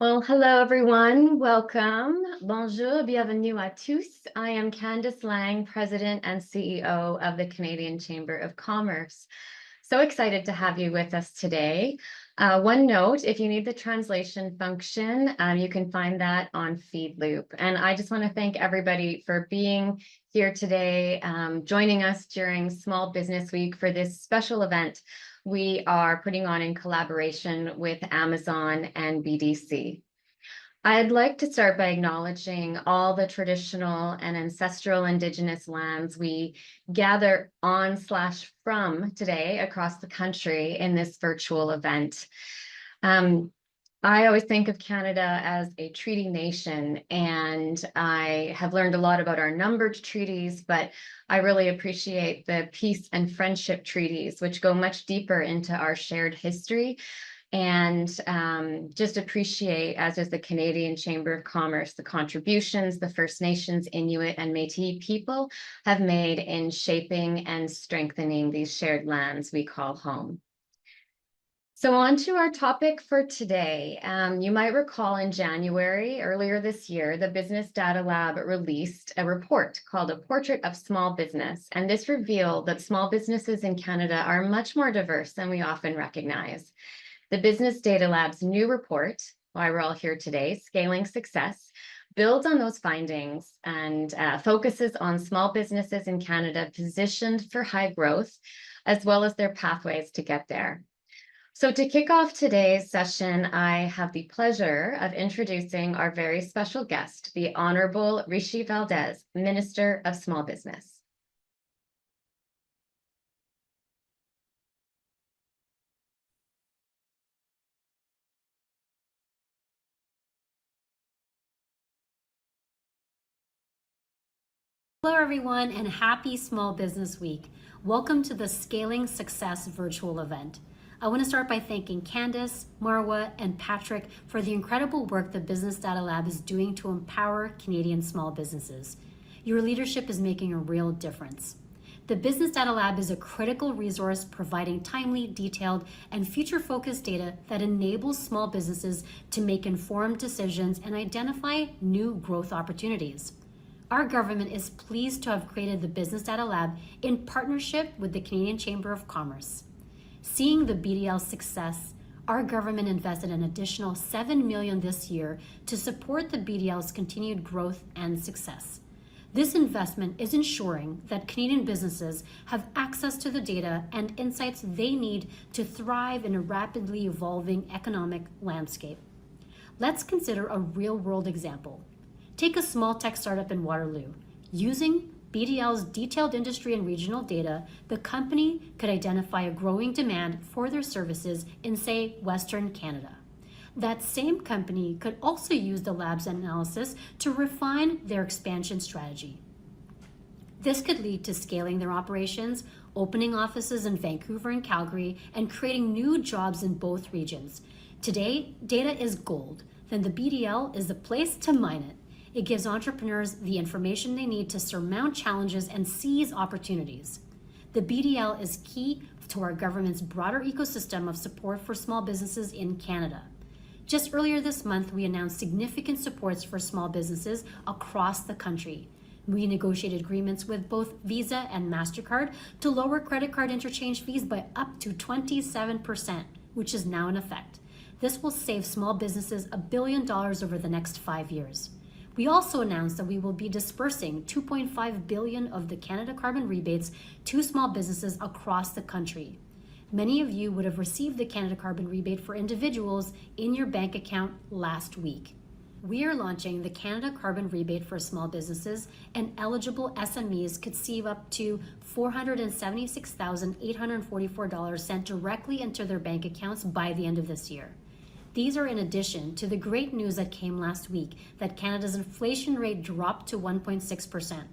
Well, hello everyone. Welcome. Bonjour, bienvenue à tous. I am Candice Lang, President and CEO of the Canadian Chamber of Commerce. So excited to have you with us today. One note, if you need the translation function, you can find that on FeedLoop. And I just want to thank everybody for being here today, joining us during Small Business Week for this special event we are putting on in collaboration with Amazon and BDC. I'd like to start by acknowledging all the traditional and ancestral Indigenous lands we gather on/from today across the country in this virtual event. I always think of Canada as a treaty nation, and I have learned a lot about our numbered treaties, but I really appreciate the peace and friendship treaties, which go much deeper into our shared history. And just appreciate, as is the Canadian Chamber of Commerce, the contributions the First Nations, Inuit, and Métis people have made in shaping and strengthening these shared lands we call home. So on to our topic for today. You might recall in January, earlier this year, the Business Data Lab released a report called A Portrait of Small Business. And this revealed that small businesses in Canada are much more diverse than we often recognize. The Business Data Lab's new report, why we're all here today, Scaling Success, builds on those findings and focuses on small businesses in Canada positioned for high growth, as well as their pathways to get there. So to kick off today's session, I have the pleasure of introducing our very special guest, the Honorable Rishi Valdez, Minister of Small Business. Hello everyone and happy Small Business Week. Welcome to the Scaling Success virtual event. I want to start by thanking Candice, Marwa, and Patrick for the incredible work the Business Data Lab is doing to empower Canadian small businesses. Your leadership is making a real difference. The Business Data Lab is a critical resource providing timely, detailed, and future-focused data that enables small businesses to make informed decisions and identify new growth opportunities. Our government is pleased to have created the Business Data Lab in partnership with the Canadian Chamber of Commerce. Seeing the BDL's success, our government invested an additional $7 million this year to support the BDL's continued growth and success. This investment is ensuring that Canadian businesses have access to the data and insights they need to thrive in a rapidly evolving economic landscape. Let's consider a real-world example. Take a small tech startup in Waterloo. Using BDL's detailed industry and regional data, the company could identify a growing demand for their services in, say, Western Canada. That same company could also use the lab's analysis to refine their expansion strategy. This could lead to scaling their operations, opening offices in Vancouver and Calgary, and creating new jobs in both regions. Today, data is gold. Then the BDL is the place to mine it. It gives entrepreneurs the information they need to surmount challenges and seize opportunities. The BDL is key to our government's broader ecosystem of support for small businesses in Canada. Just earlier this month, we announced significant supports for small businesses across the country. We negotiated agreements with both Visa and MasterCard to lower credit card interchange fees by up to 27%, which is now in effect. This will save small businesses $1 billion over the next 5 years. We also announced that we will be dispersing $2.5 billion of the Canada Carbon rebates to small businesses across the country. Many of you would have received the Canada Carbon rebate for individuals in your bank account last week. We are launching the Canada Carbon rebate for small businesses, and eligible SMEs could receive up to $476,844 sent directly into their bank accounts by the end of this year. These are in addition to the great news that came last week that Canada's inflation rate dropped to 1.6%.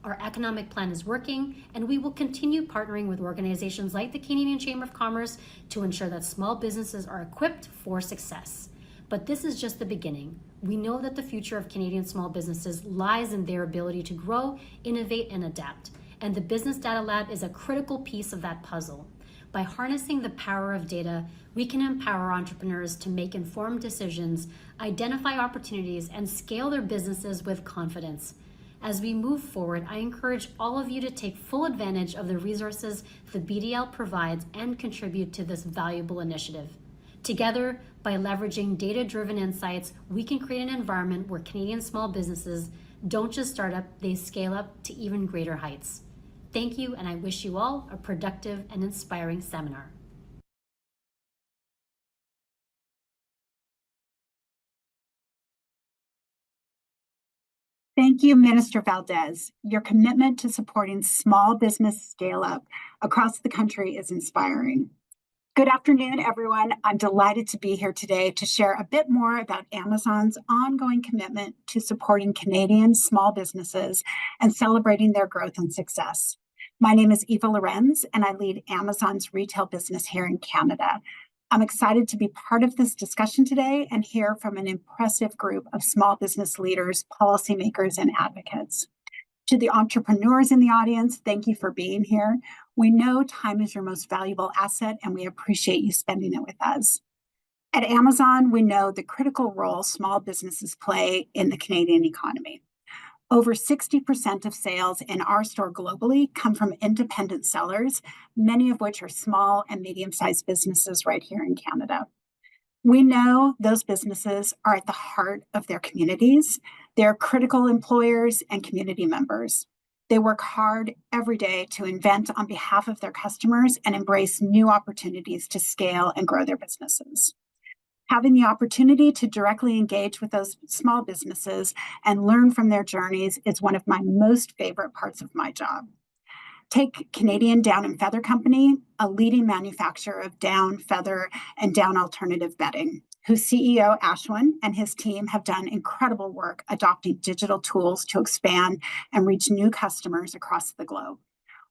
Our economic plan is working, and we will continue partnering with organizations like the Canadian Chamber of Commerce to ensure that small businesses are equipped for success. But this is just the beginning. We know that the future of Canadian small businesses lies in their ability to grow, innovate, and adapt. And the Business Data Lab is a critical piece of that puzzle. By harnessing the power of data, we can empower entrepreneurs to make informed decisions, identify opportunities, and scale their businesses with confidence. As we move forward, I encourage all of you to take full advantage of the resources the BDL provides and contribute to this valuable initiative. Together, by leveraging data-driven insights, we can create an environment where Canadian small businesses don't just start up, they scale up to even greater heights. Thank you, and I wish you all a productive and inspiring seminar. Thank you, Minister Valdez. Your commitment to supporting small business scale-up across the country is inspiring. Good afternoon, everyone. I'm delighted to be here today to share a bit more about Amazon's ongoing commitment to supporting Canadian small businesses and celebrating their growth and success. My name is Eva Lorenz, and I lead Amazon's retail business here in Canada. I'm excited to be part of this discussion today and hear from an impressive group of small business leaders, policymakers, and advocates. To the entrepreneurs in the audience, thank you for being here. We know time is your most valuable asset, and we appreciate you spending it with us. At Amazon, we know the critical role small businesses play in the Canadian economy. Over 60% of sales in our store globally come from independent sellers, many of which are small and medium-sized businesses right here in Canada. We know those businesses are at the heart of their communities. They're critical employers and community members. They work hard every day to invent on behalf of their customers and embrace new opportunities to scale and grow their businesses. Having the opportunity to directly engage with those small businesses and learn from their journeys is one of my most favorite parts of my job. Take Canadian Down and Feather Company, a leading manufacturer of down, feather, and down alternative bedding, whose CEO, Ashwin, and his team have done incredible work adopting digital tools to expand and reach new customers across the globe.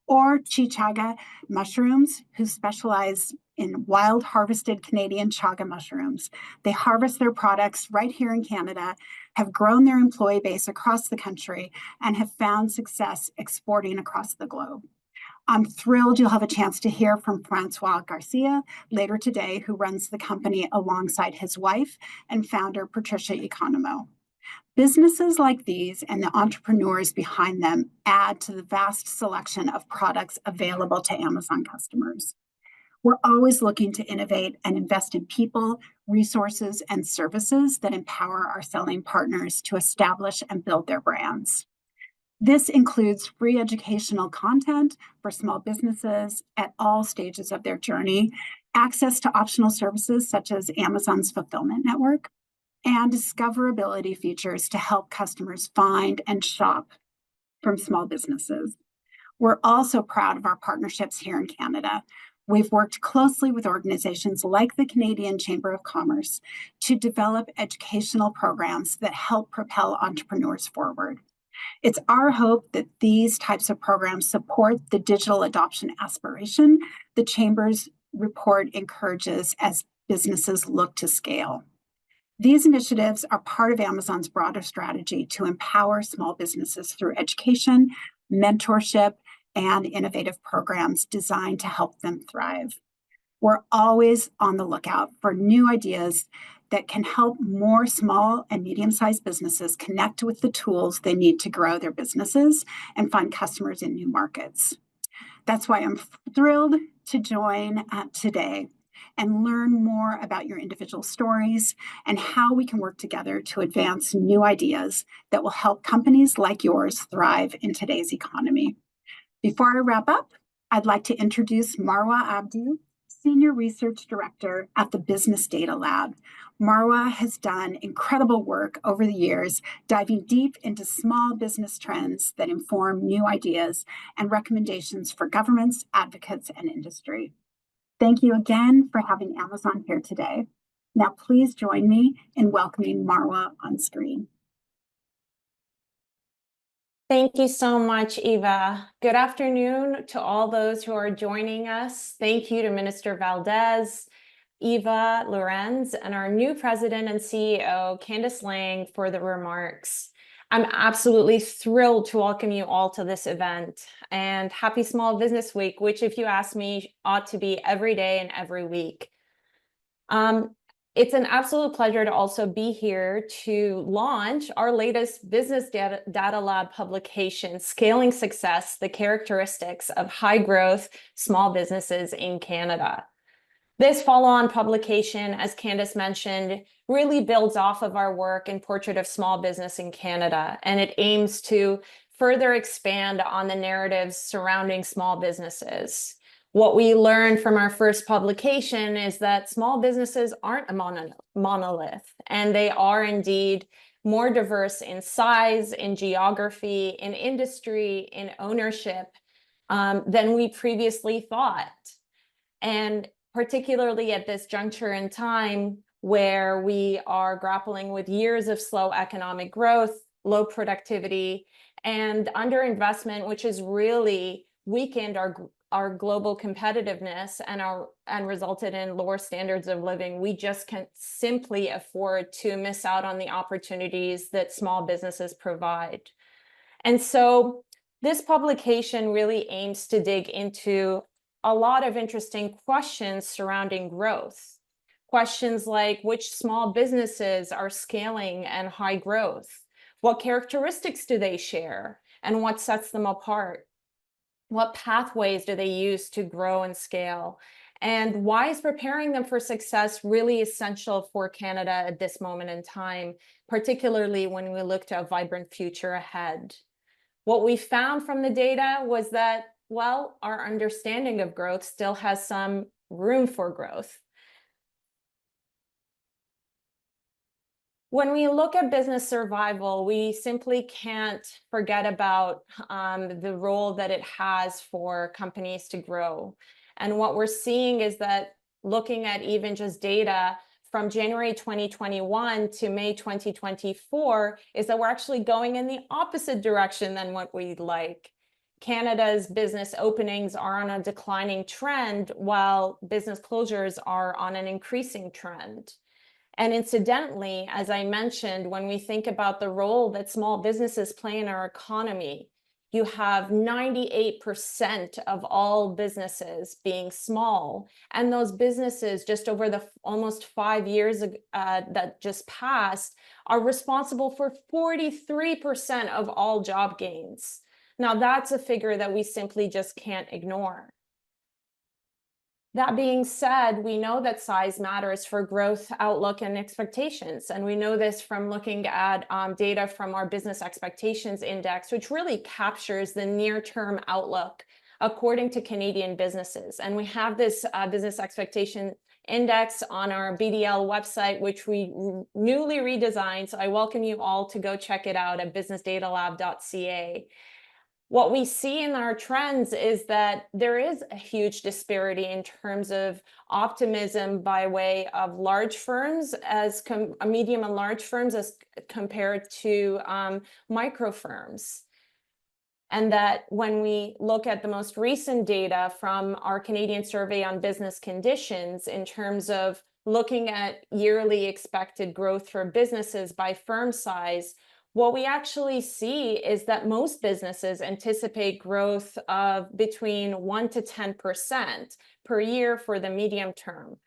Or Chichaga Mushrooms, who specialize in wild harvested Canadian chaga mushrooms. They harvest their products right here in Canada, have grown their employee base across the country, and have found success exporting across the globe. I'm thrilled you'll have a chance to hear from Francois Garcia later today, who runs the company alongside his wife and founder, Patricia Economo. Businesses like these and the entrepreneurs behind them add to the vast selection of products available to Amazon customers. We're always looking to innovate and invest in people, resources, and services that empower our selling partners to establish and build their brands. This includes free educational content for small businesses at all stages of their journey, access to optional services such as Amazon's fulfillment network, and discoverability features to help customers find and shop from small businesses. We're also proud of our partnerships here in Canada. We've worked closely with organizations like the Canadian Chamber of Commerce to develop educational programs that help propel entrepreneurs forward. It's our hope that these types of programs support the digital adoption aspiration the Chamber's report encourages as businesses look to scale. These initiatives are part of Amazon's broader strategy to empower small businesses through education, mentorship, and innovative programs designed to help them thrive. We're always on the lookout for new ideas that can help more small and medium-sized businesses connect with the tools they need to grow their businesses and find customers in new markets. That's why I'm thrilled to join today and learn more about your individual stories and how we can work together to advance new ideas that will help companies like yours thrive in today's economy. Before I wrap up, I'd like to introduce Marwa Abdu, Senior Research Director at the Business Data Lab. Marwa has done incredible work over the years, diving deep into small business trends that inform new ideas and recommendations for governments, advocates, and industry. Thank you again for having Amazon here today. Now, please join me in welcoming Marwa on screen. Thank you so much, Eva. Good afternoon to all those who are joining us. Thank you to Minister Valdez, Eva Lorenz, and our new President and CEO, Candice Lang, for the remarks. I'm absolutely thrilled to welcome you all to this event, and happy Small Business Week, which, if you ask me, ought to be every day and every week. It's an absolute pleasure to also be here to launch our latest Business Data Lab publication, Scaling Success: The Characteristics of High Growth Small Businesses in Canada. This follow-on publication, as Candace mentioned, really builds off of our work in Portrait of Small Business in Canada, and it aims to further expand on the narratives surrounding small businesses. What we learned from our first publication is that small businesses aren't a monolith, and they are indeed more diverse in size, in geography, in industry, in ownership, than we previously thought. And particularly at this juncture in time where we are grappling with years of slow economic growth, low productivity, and underinvestment, which has really weakened our global competitiveness and resulted in lower standards of living, we just can't simply afford to miss out on the opportunities that small businesses provide. And so this publication really aims to dig into a lot of interesting questions surrounding growth. Questions like, which small businesses are scaling and high growth? What characteristics do they share, and what sets them apart? What pathways do they use to grow and scale? And why is preparing them for success really essential for Canada at this moment in time, particularly when we look to a vibrant future ahead? What we found from the data was that, well, our understanding of growth still has some room for growth. When we look at business survival, we simply can't forget about the role that it has for companies to grow. And what we're seeing is that, looking at even just data from January 2021 to May 2024, is that we're actually going in the opposite direction than what we'd like. Canada's business openings are on a declining trend, while business closures are on an increasing trend. And incidentally, as I mentioned, when we think about the role that small businesses play in our economy, you have 98% of all businesses being small. And those businesses, just over the almost 5 years that just passed, are responsible for 43% of all job gains. Now, that's a figure that we simply just can't ignore. That being said, we know that size matters for growth outlook and expectations. And we know this from looking at data from our Business Expectations Index, which really captures the near-term outlook according to Canadian businesses. And we have this Business Expectation Index on our BDL website, which we newly redesigned. So I welcome you all to go check it out at businessdatalab.ca. What we see in our trends is that there is a huge disparity in terms of optimism by way of large firms as medium and large firms as compared to micro firms. And that when we look at the most recent data from our Canadian Survey on Business Conditions, in terms of looking at yearly expected growth for businesses by firm size, what we actually see is that most businesses anticipate growth of between 1 to 10% per year for the medium term.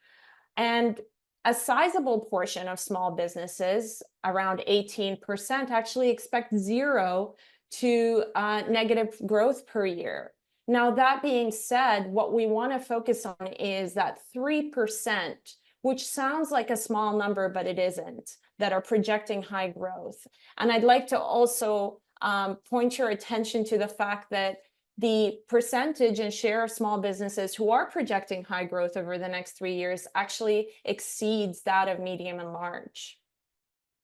And a sizable portion of small businesses, around 18%, actually expect 0 to negative growth per year. Now, that being said, what we want to focus on is that 3%, which sounds like a small number, but it isn't, that are projecting high growth. And I'd like to also point your attention to the fact that the percentage and share of small businesses who are projecting high growth over the next 3 years actually exceeds that of medium and large.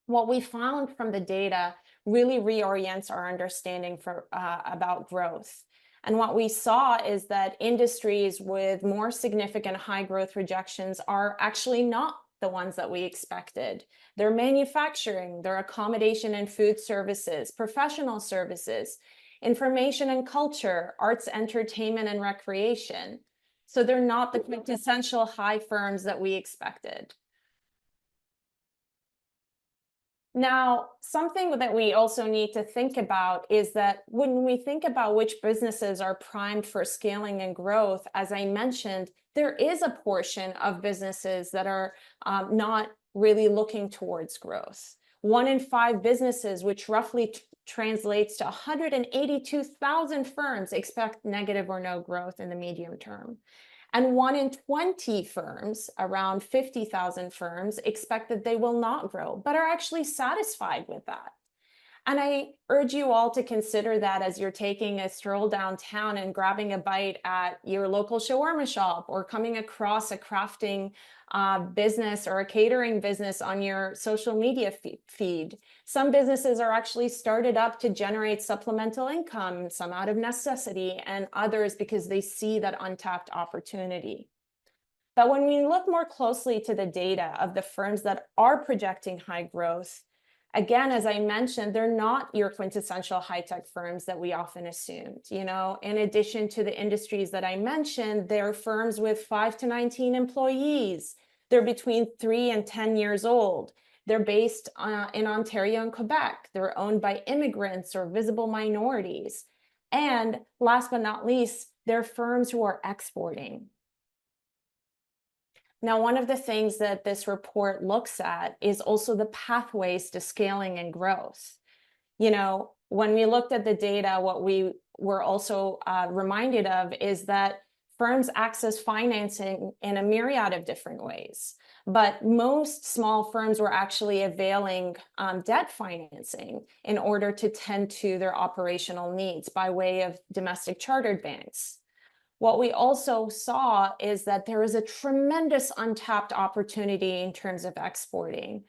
What we found from the data really reorients our understanding about growth. And what we saw is that industries with more significant high growth projections are actually not the ones that we expected. They're manufacturing, they're accommodation and food services, professional services, information and culture, arts, entertainment, and recreation. So they're not the quintessential high firms that we expected. Now, something that we also need to think about is that when we think about which businesses are primed for scaling and growth, as I mentioned, there is a portion of businesses that are not really looking towards growth. 1 in 5 businesses, which roughly translates to 182,000 firms, expect negative or no growth in the medium term. And 1 in 20 firms, around 50,000 firms, expect that they will not grow, but are actually satisfied with that. And I urge you all to consider that as you're taking a stroll downtown and grabbing a bite at your local shawarma shop, or coming across a crafting business or a catering business on your social media feed. Some businesses are actually started up to generate supplemental income, some out of necessity, and others because they see that untapped opportunity. But when we look more closely to the data of the firms that are projecting high growth, again, as I mentioned, they're not your quintessential high-tech firms that we often assumed. In addition to the industries that I mentioned, they're firms with 5 to 19 employees. They're between 3 and 10 years old. They're based in Ontario and Quebec. They're owned by immigrants or visible minorities. And last but not least, they're firms who are exporting. Now, one of the things that this report looks at is also the pathways to scaling and growth. When we looked at the data, what we were also reminded of is that firms access financing in a myriad of different ways. But most small firms were actually availing debt financing in order to tend to their operational needs by way of domestic chartered banks. What we also saw is that there is a tremendous untapped opportunity in terms of exporting.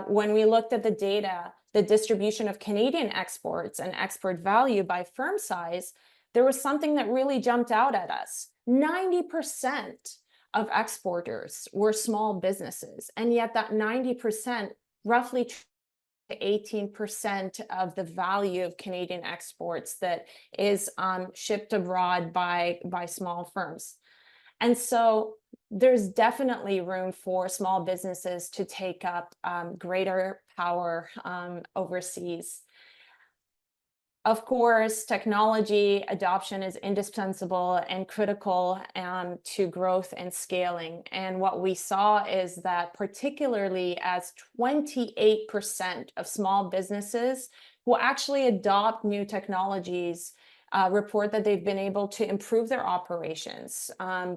When we looked at the data, the distribution of Canadian exports and export value by firm size, there was something that really jumped out at us. 90% of exporters were small businesses, and yet that 90% roughly 18% of the value of Canadian exports that is shipped abroad by small firms. And so there's definitely room for small businesses to take up greater power overseas. Of course, technology adoption is indispensable and critical to growth and scaling. And what we saw is that particularly as 28% of small businesses who actually adopt new technologies report that they've been able to improve their operations,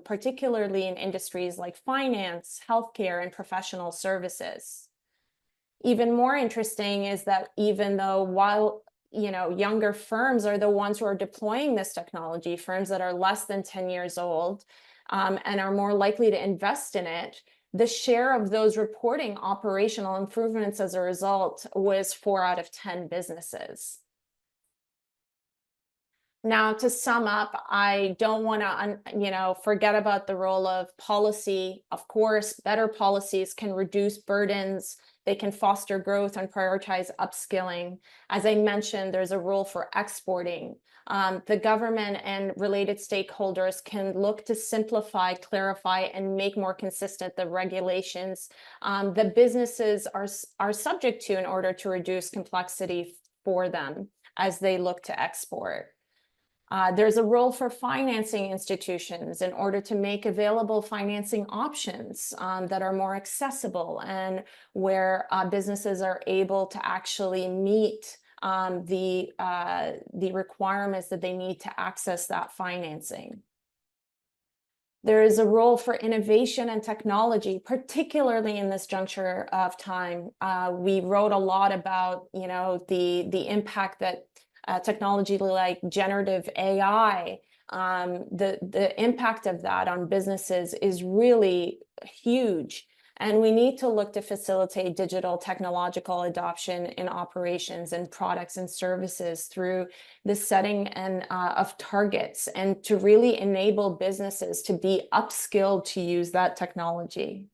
particularly in industries like finance, healthcare, and professional services. Even more interesting is that even though while younger firms are the ones who are deploying this technology, firms that are less than 10 years old and are more likely to invest in it, the share of those reporting operational improvements as a result was 4 out of 10 businesses. Now, to sum up, I don't want to, forget about the role of policy. Of course, better policies can reduce burdens. They can foster growth and prioritize upskilling. As I mentioned, there's a role for exporting. The government and related stakeholders can look to simplify, clarify, and make more consistent the regulations that businesses are subject to in order to reduce complexity for them as they look to export. There's a role for financing institutions in order to make available financing options that are more accessible and where businesses are able to actually meet the requirements that they need to access that financing. There is a role for innovation and technology, particularly in this juncture of time. We wrote a lot about, the impact that technology like generative AI, the impact of that on businesses is really huge. And we need to look to facilitate digital technological adoption in operations and products and services through the setting of targets, and to really enable businesses to be upskilled to use that technology.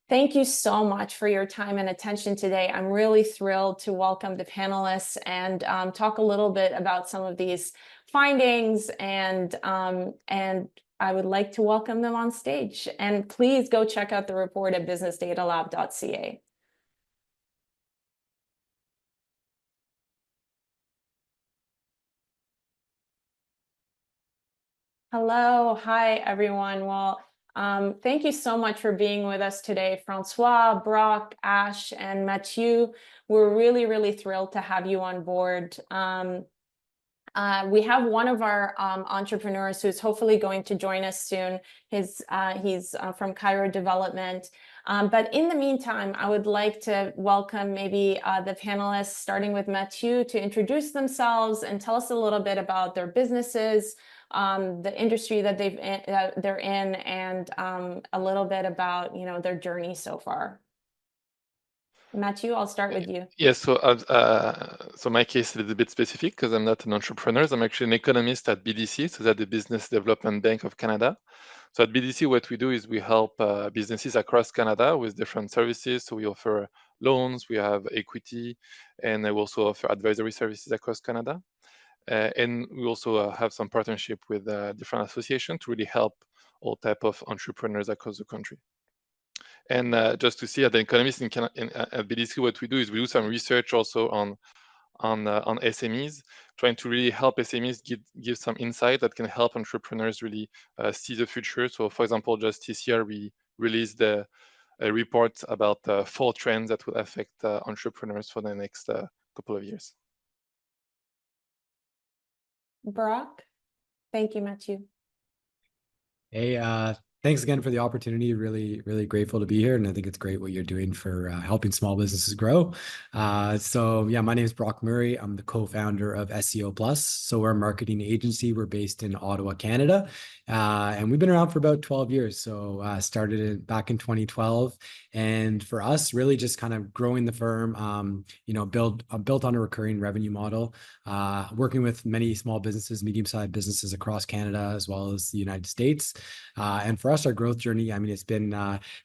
Thank you so much for your time and attention today. I'm really thrilled to welcome the panelists and talk a little bit about some of these findings, and I would like to welcome them on stage. And please go check out the report at businessdatalab.ca. Hello, hi everyone. Well, thank you so much for being with us today, Francois, Brock, Ash, and Mathieu. We're really, really thrilled to have you on board. We have one of our entrepreneurs who's hopefully going to join us soon. He's from Cairo Development. But in the meantime, I would like to welcome maybe the panelists, starting with Mathieu, to introduce themselves and tell us a little bit about their businesses, the industry that they're in, and a little bit about their journey so far. Mathieu, I'll start with you. Yes, so my case is a little bit specific because I'm not an entrepreneur. I'm actually an economist at BDC, so that's the Business Development Bank of Canada. So at BDC, what we do is we help businesses across Canada with different services. So we offer loans, we have equity, and I also offer advisory services across Canada. And we also have some partnership with different associations to really help all type of entrepreneurs across the country. And just to see, at the Economist at BDC, what we do is we do some research also on SMEs, trying to really help SMEs give some insight that can help entrepreneurs really see the future. So, for example, just this year we released a report about 4 trends that will affect entrepreneurs for the next couple of years. Brock, thank you, Mathieu. Hey, thanks again for the opportunity. Really, really grateful to be here. And I think it's great what you're doing for helping small businesses grow. So yeah, my name is Brock Murray. I'm the co-founder of SEO Plus. So we're a marketing agency. We're based in Ottawa, Canada. And we've been around for about 12 years. So started it back in 2012. And for us, really just kind of growing the firm, built on a recurring revenue model, working with many small businesses, medium-sized businesses across Canada, as well as the United States. And for us, our growth journey, I mean, it's been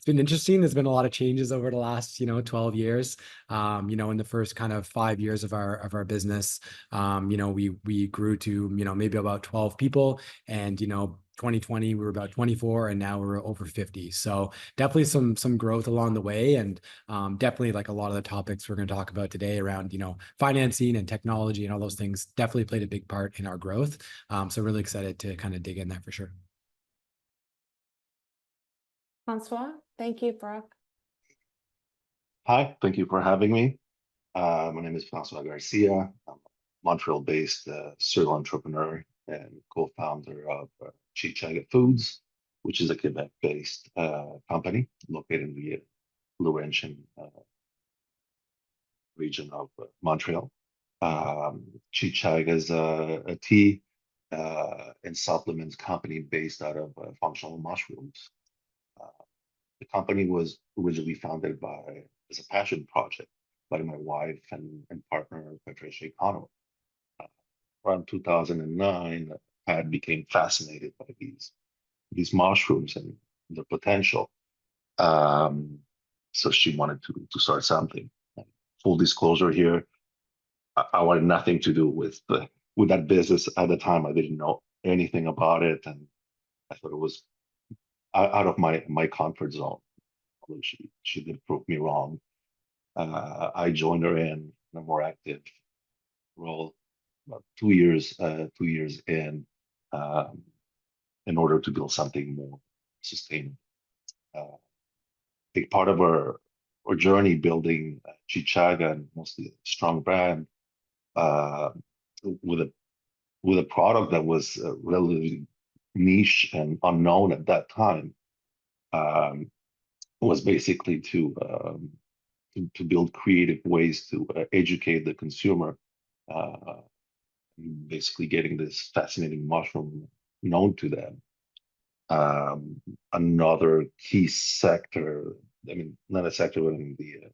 interesting. There's been a lot of changes over the last, 12 years. In the first kind of 5 years of our business, we grew to, maybe about 12 people, and 2020 we were about 24, and now we're over 50. So definitely some growth along the way, and definitely like a lot of the topics we're going to talk about today around financing and technology and all those things definitely played a big part in our growth. So really excited to kind of dig in that for sure. Francois, thank you, Brock. Hi, thank you for having me. My name is Francois Garcia. I'm a Montreal-based serial entrepreneur and co-founder of Chichaga Foods, which is a Quebec-based company located in the Laurentian region of Montreal. Chichaga is a tea and supplements company based out of functional mushrooms. The company was originally founded as a passion project by my wife and partner, Patricia Econo. Around 2009, Pat became fascinated by these mushrooms and their potential. So she wanted to start something. Full disclosure here, I wanted nothing to do with that business at the time. I didn't know anything about it, and I thought it was out of my comfort zone. Although she did prove me wrong. I joined her in a more active role about 2 years in order to build something more sustainable. Big part of our journey building Chichaga, and mostly a strong brand, with a product that was relatively niche and unknown at that time, was basically to build creative ways to educate the consumer, basically getting this fascinating mushroom known to them. Another key sector, I mean, not a sector, but in the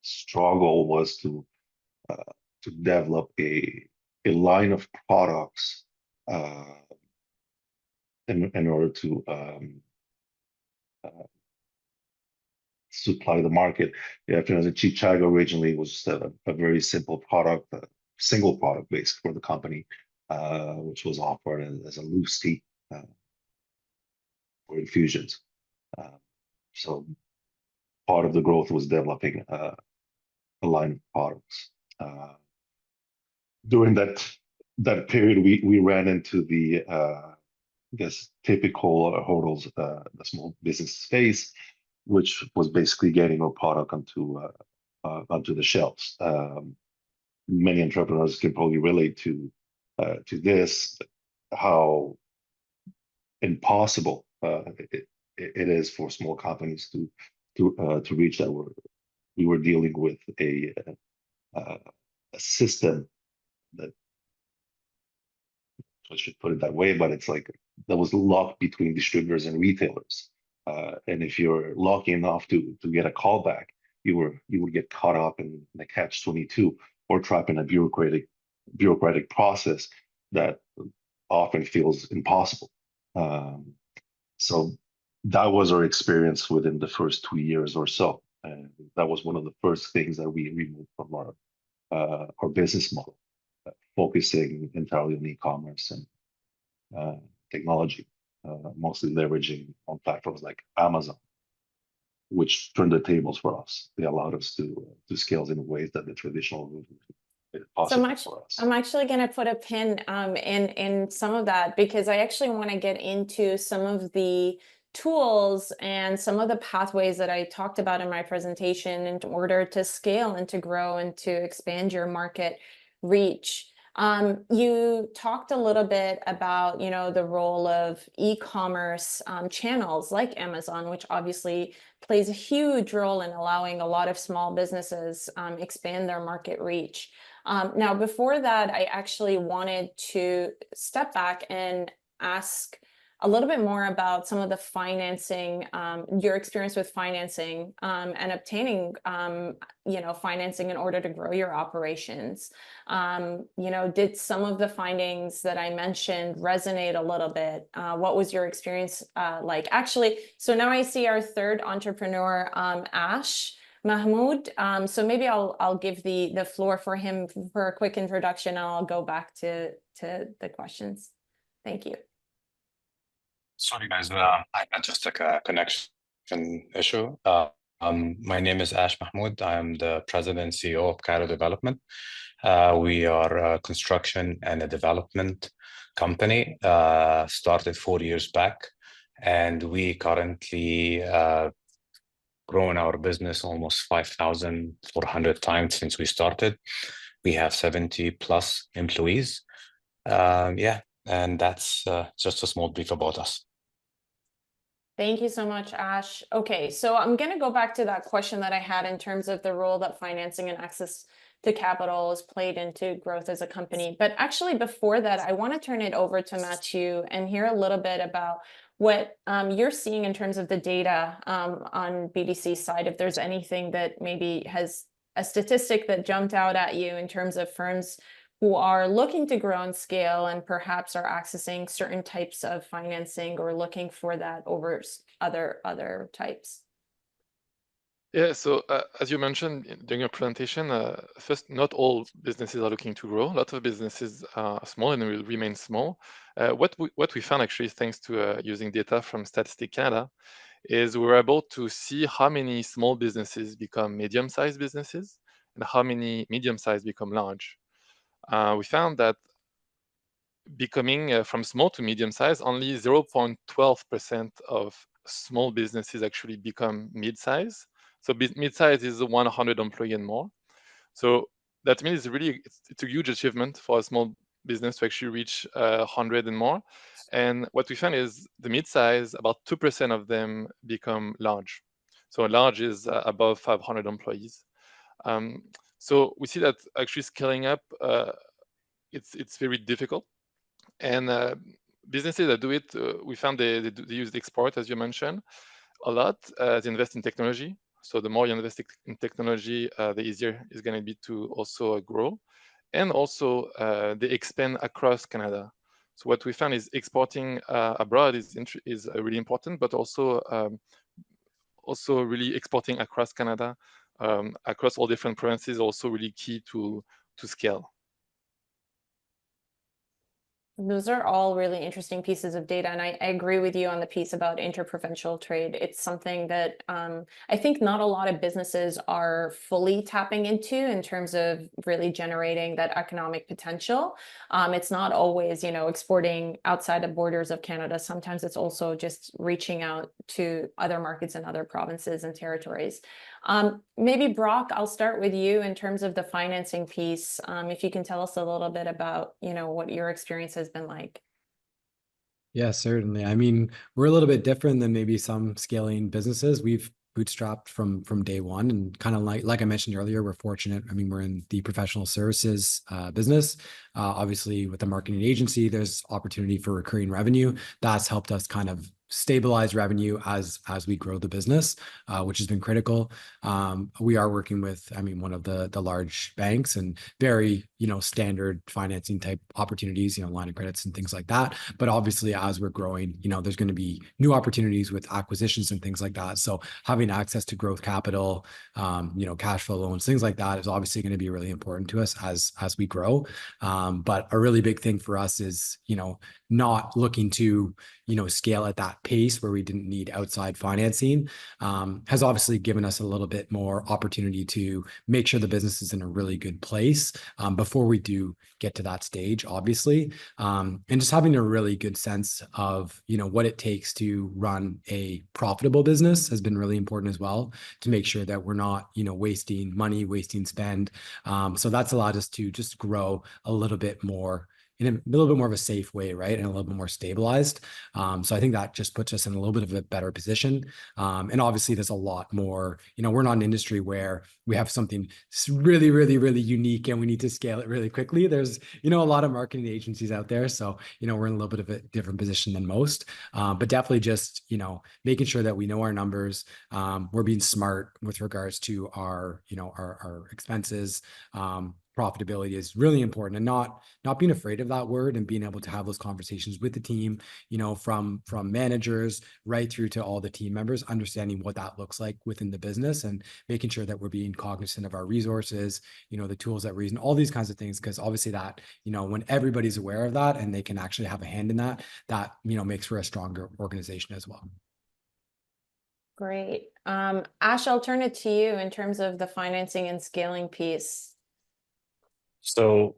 struggle was to develop a line of products in order to supply the market. Yeah, the Chichaga originally was a very simple product, a single product base for the company, which was offered as a loose tea for infusions. So part of the growth was developing a line of products. During that period, we ran into the I guess typical hurdles the small business face, which was basically getting our product onto the shelves. Many entrepreneurs can probably relate to this, how impossible it is for small companies to reach that. We were dealing with a system that, I should put it that way, but it's like that was locked between distributors and retailers. And if you're lucky enough to get a call back, you would get caught up in the catch-22 or trapped in a bureaucratic process that often feels impossible. So that was our experience within the first 2 years or so. And that was one of the first things that we removed from our business model, focusing entirely on e-commerce and technology, mostly leveraging on platforms like Amazon, which turned the tables for us. They allowed us to scale in ways that the traditional route made it possible for us. I'm actually going to put a pin in some of that, because I actually want to get into some of the tools and some of the pathways that I talked about in my presentation in order to scale and to grow and to expand your market reach. You talked a little bit about, the role of e-commerce channels like Amazon, which obviously plays a huge role in allowing a lot of small businesses expand their market reach. Now, before that, I actually wanted to step back and ask a little bit more about some of the financing, your experience with financing and obtaining, financing in order to grow your operations. Did some of the findings that I mentioned resonate a little bit? What was your experience like? Actually, so now I see our third entrepreneur, Ash Mahmoud. So maybe I'll give the floor for him for a quick introduction, and I'll go back to the questions. Thank you. Sorry, guys. I had just like a connection issue. My name is Ash Mahmoud. I am the president and CEO of Cairo Development. We are a construction and a development company, started 4 years back, and we currently grown our business almost 5,400 times since we started. We have 70 plus employees. And that's just a small brief about us. Thank you so much, Ash. Okay, so I'm going to go back to that question that I had in terms of the role that financing and access to capital has played into growth as a company. But actually, before that, I want to turn it over to Mathieu and hear a little bit about what you're seeing in terms of the data on BDC's side, if there's anything that maybe has a statistic that jumped out at you in terms of firms who are looking to grow and scale and perhaps are accessing certain types of financing or looking for that over other types. Yeah, so as you mentioned during your presentation, first, not all businesses are looking to grow. A lot of businesses are small and will remain small. What we found actually, thanks to using data from Statistic Canada, is we were able to see how many small businesses become medium-sized businesses and how many medium-sized become large. We found that becoming from small to medium-sized, only 0.12% of small businesses actually become mid-size. So mid-size is 100 employee and more. So that means it's a huge achievement for a small business to actually reach 100 and more. And what we found is the mid-size, about 2% of them become large. So large is above 500 employees. So we see that actually scaling up, it's very difficult. And businesses that do it, we found they use the export, as you mentioned, a lot. They invest in technology. So the more you invest in technology, the easier it's going to be to also grow. And also they expand across Canada. So what we found is exporting abroad is really important, but also really exporting across Canada, across all different provinces, also really key to scale. Those are all really interesting pieces of data, and I agree with you on the piece about interprovincial trade. It's something that I think not a lot of businesses are fully tapping into in terms of really generating that economic potential. It's not always, exporting outside the borders of Canada. Sometimes it's also just reaching out to other markets in other provinces and territories. Maybe Brock, I'll start with you in terms of the financing piece. If you can tell us a little bit about, what your experience has been like. Yeah, certainly. I mean, we're a little bit different than maybe some scaling businesses. We've bootstrapped from day one, and kind of like I mentioned earlier, we're fortunate. I mean, we're in the professional services business. Obviously, with the marketing agency, there's opportunity for recurring revenue. That's helped us kind of stabilize revenue as we grow the business, which has been critical. We are working with, I mean, one of the large banks, and very, standard financing type opportunities, line of credits and things like that. But obviously, as we're growing, there's going to be new opportunities with acquisitions and things like that. So having access to growth capital, cash flow loans, things like that is obviously going to be really important to us as we grow. But a really big thing for us is, not looking to, scale at that pace where we didn't need outside financing, has obviously given us a little bit more opportunity to make sure the business is in a really good place before we do get to that stage, obviously. And just having a really good sense of, what it takes to run a profitable business has been really important as well, to make sure that we're not, wasting money, wasting spend. So that's allowed us to just grow a little bit more in a little bit more of a safe way, right? And a little bit more stabilized. So I think that just puts us in a little bit of a better position. And obviously there's a lot more, we're not an industry where we have something really, really, really unique and we need to scale it really quickly. There's, a lot of marketing agencies out there. So, we're in a little bit of a different position than most, but definitely just, making sure that we know our numbers. We're being smart with regards to our, our expenses. Profitability is really important, and not being afraid of that word, and being able to have those conversations with the team, from managers right through to all the team members, understanding what that looks like within the business, and making sure that we're being cognizant of our resources, the tools that we're using, all these kinds of things. Because obviously that, when everybody's aware of that and they can actually have a hand in that, makes for a stronger organization as well. Great. Ash, I'll turn it to you in terms of the financing and scaling piece. So,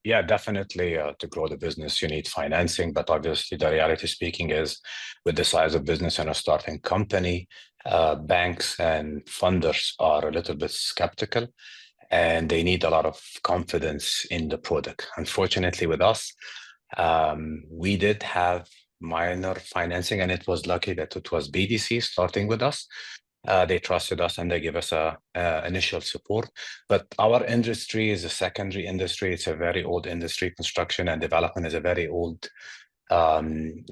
yeah, definitely to grow the business, you need financing. But obviously, the reality speaking is, with the size of business and a starting company, banks and funders are a little bit skeptical, and they need a lot of confidence in the product. Unfortunately, with us, we did have minor financing, and it was lucky that it was BDC starting with us. They trusted us and they give us a initial support. But our industry is a secondary industry. It's a very old industry. Construction and development is a very old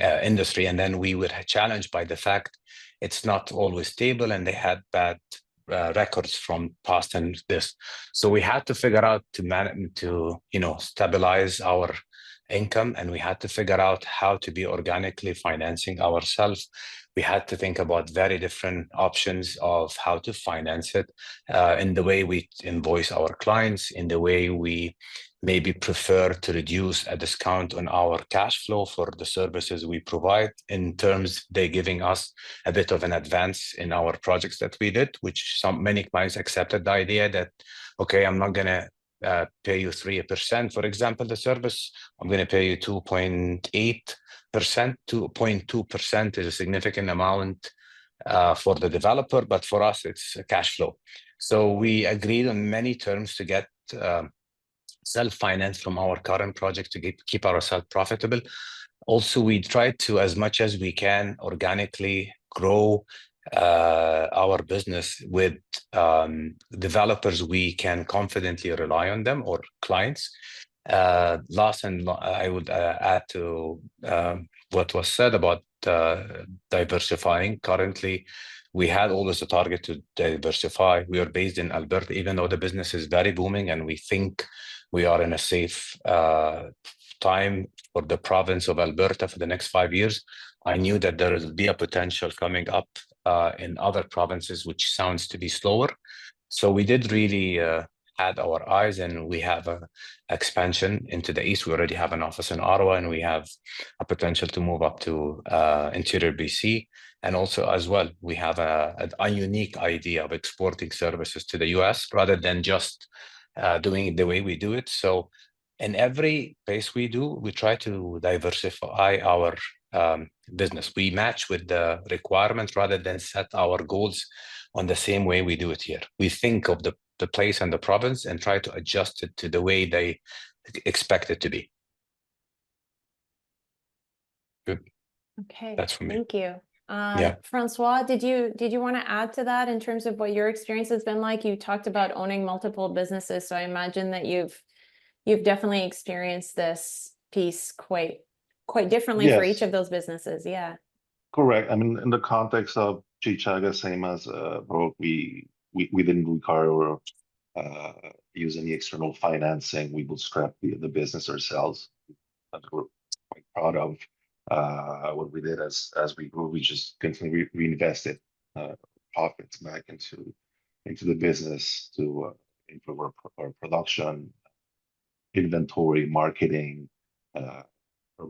industry. And then we were challenged by the fact it's not always stable, and they had bad records from past and this. So we had to figure out to stabilize our income, and we had to figure out how to be organically financing ourselves. We had to think about very different options of how to finance it, in the way we invoice our clients, in the way we maybe prefer to reduce a discount on our cash flow for the services we provide, in terms they giving us a bit of an advance in our projects that we did, which many clients accepted the idea that, okay, I'm not going to pay you 3%, for example, the service, I'm going to pay you 2.8%. 2.2% is a significant amount for the developer, but for us, it's a cash flow. So we agreed on many terms to get self-finance from our current project to keep ourselves profitable. Also, we tried to, as much as we can, organically grow our business with developers we can confidently rely on them, or clients. Last, and I would add to what was said about diversifying. Currently, we had always a target to diversify. We are based in Alberta, even though the business is very booming, and we think we are in a safe time for the province of Alberta for the next 5 years. I knew that there will be a potential coming up in other provinces, which sounds to be slower. So we did really had our eyes, and we have a expansion into the east. We already have an office in Ottawa, and we have a potential to move up to interior BC. And also as well, we have a unique idea of exporting services to the US rather than just doing it the way we do it. So in every place we do, we try to diversify our business. We match with the requirements rather than set our goals on the same way we do it here. We think of the place and the province and try to adjust it to the way they expect it to be. Good. Okay, That's for me. thank you. Yeah. Francois, did you want to add to that in terms of what your experience has been like? You talked about owning multiple businesses, so I imagine that you've definitely experienced this piece quite differently for each Yes, of those businesses. Yeah. correct. I mean, in the context of Chichaga, same as Baroque, we didn't require or use any external financing. We bootstrap the business ourselves. That we're quite proud of what we did as we grew. We just continually reinvested profits back into the business to improve our production, inventory, marketing, our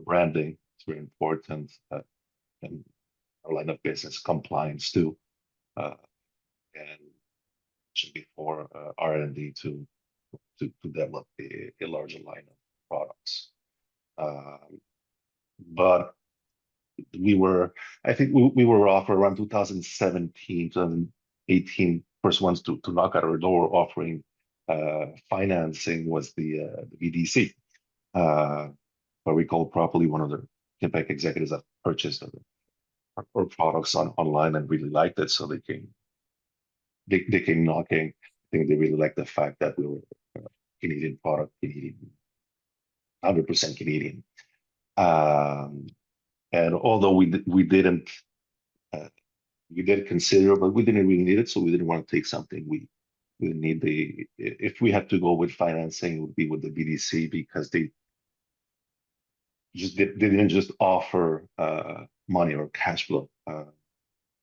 branding. It's very important, and our line of business compliance too, and before R&D to develop a larger line of products. But I think we were off around 2017, 2018, first ones to knock at our door offering financing was the BDC. If I recall properly, one of the Quebec executives that purchased our products online and really liked it, so they came knocking. I think they really liked the fact that we were Canadian product, 100% Canadian. And although we didn't consider, but we didn't really need it, so we didn't want to take something we didn't need. If we had to go with financing, it would be with the BDC, because they didn't just offer money or cash flow.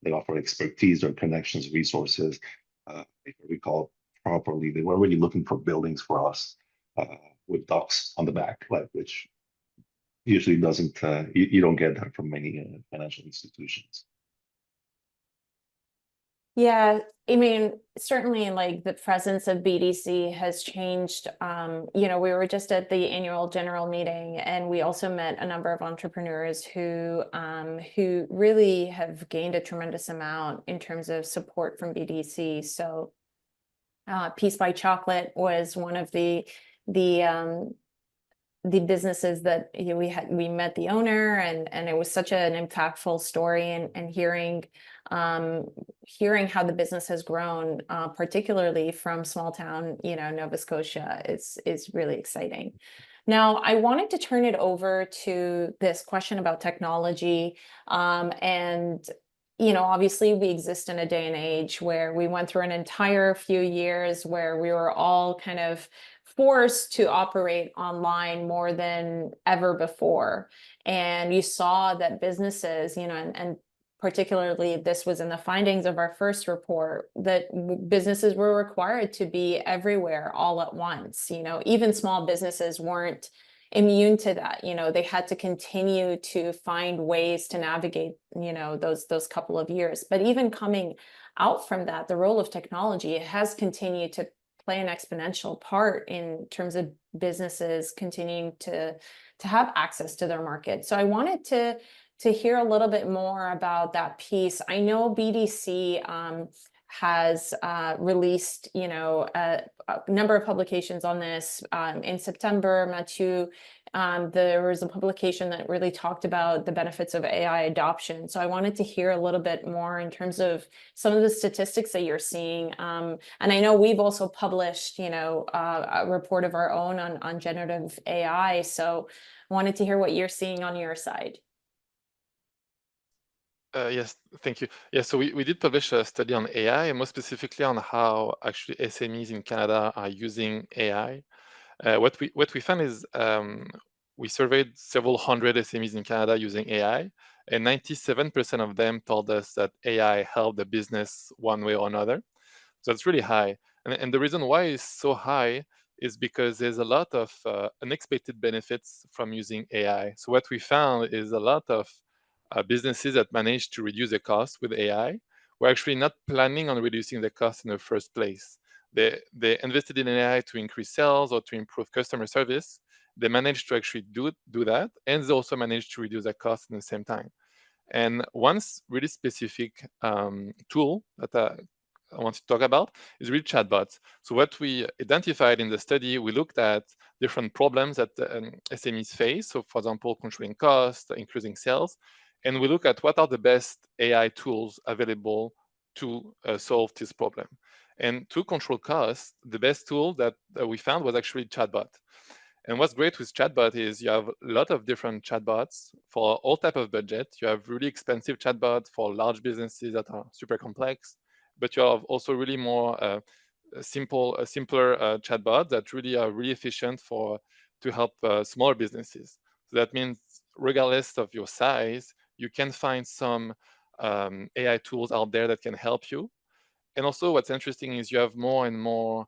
They offer expertise or connections, resources. If I recall properly, they were really looking for buildings for us with docks on the back, which usually doesn't, you don't get that from many financial institutions. Yeah, I mean, certainly like the presence of BDC has changed. We were just at the annual general meeting, and we also met a number of entrepreneurs who really have gained a tremendous amount in terms of support from BDC. So Peace by Chocolate was one of the businesses that we met the owner, and it was such an impactful story, and hearing how the business has grown, particularly from small town, Nova Scotia, is really exciting. Now, I wanted to turn it over to this question about technology, and obviously we exist in a day and age where we went through an entire few years where we were all kind of forced to operate online more than ever before. And you saw that businesses, and particularly this was in the findings of our first report, that businesses were required to be everywhere all at once. Even small businesses weren't immune to that. They had to continue to find ways to navigate, those couple of years. But even coming out from that, the role of technology has continued to play an exponential part in terms of businesses continuing to have access to their market. So I wanted to hear a little bit more about that piece. I know BDC has released, a number of publications on this. In September, Mathieu, there was a publication that really talked about the benefits of AI adoption. So I wanted to hear a little bit more in terms of some of the statistics that you're seeing. And I know we've also published, a report of our own on generative AI. So I wanted to hear what you're seeing on your side. Yes, thank you. Yeah, so we did publish a study on AI, and more specifically on how actually SMEs in Canada are using AI. What we found is we surveyed several hundred SMEs in Canada using AI, and 97% of them told us that AI helped the business one way or another. So it's really high. And the reason why it's so high is because there's a lot of unexpected benefits from using AI. So what we found is a lot of businesses that managed to reduce the cost with AI were actually not planning on reducing the cost in the first place. They invested in AI to increase sales or to improve customer service. They managed to actually do that, and they also managed to reduce the cost at the same time. And one really specific tool that I want to talk about is really chatbots. So what we identified in the study, we looked at different problems that SMEs face. So for example, controlling costs, increasing sales, and we look at what are the best AI tools available to solve this problem. And to control costs, the best tool that we found was actually chatbot. And what's great with chatbot is you have a lot of different chatbots for all type of budget. You have really expensive chatbots for large businesses that are super complex, but you have also really more simpler chatbots that really are really efficient to help smaller businesses. So that means regardless of your size, you can find some AI tools out there that can help you. And also what's interesting is you have more and more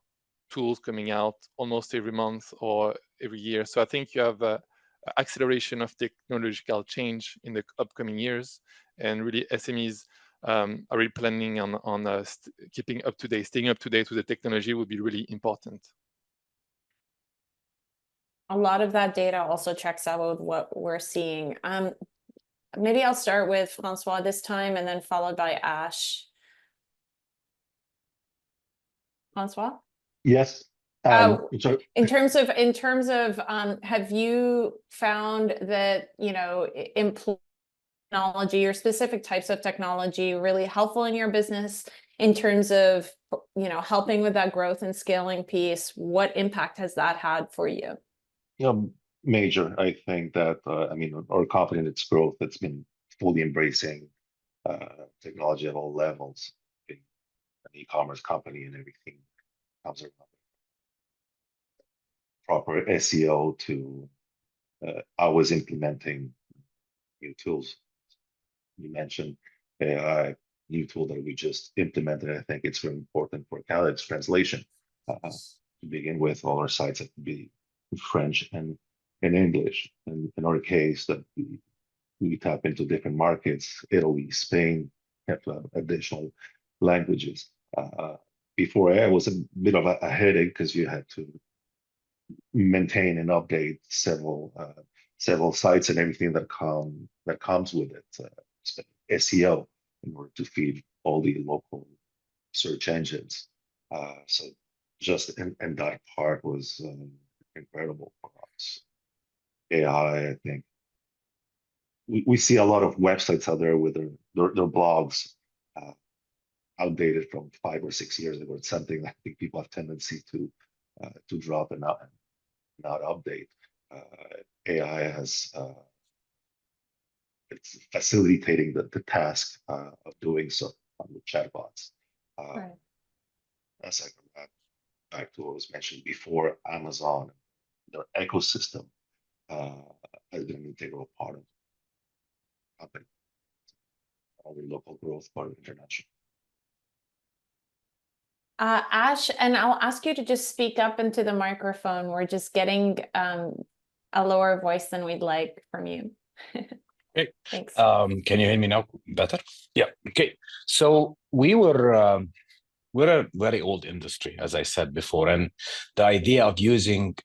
tools coming out almost every month or every year. So I think you have a acceleration of technological change in the upcoming years, and really SMEs are really planning on keeping up to date, staying up to date with the technology would be really important. A lot of that data also checks out with what we're seeing. Maybe I'll start with Francois this time, and then followed by Ash. Francois? Yes. So In terms of, have you found that, technology or specific types of technology really helpful in your business in terms of, helping with that growth and scaling piece? What impact has that had for you? major. I think that our company in its growth, it's been fully embracing technology at all levels. Being an e-commerce company and everything comes around. Proper SEO to always implementing new tools. You mentioned AI, new tool that we just implemented. I think it's very important for Canada. It's translation. To begin with, all our sites have to be in French and in English. And in our case, that we tap into different markets, Italy, Spain, have to have additional languages. Before AI was a bit of a headache because you had to maintain and update several sites and everything that comes with it. SEO in order to feed all the local search engines. So just and that part was incredible for us. AI, I think we see a lot of websites out there with their blogs outdated from 5 or 6 years ago. It's something that I think people have tendency to drop and not update. AI has it's facilitating the task of doing so on the chatbots. Right. As I go back to what was mentioned before, Amazon, their ecosystem has been an integral part of the company. All the local growth, part of international. Ash, and I'll ask you to just speak up into the microphone. We're just getting a lower voice than we'd like from you. Great. Thanks. Can you hear me now better? Yeah. Okay. So we're a very old industry, as I said before, and the idea of using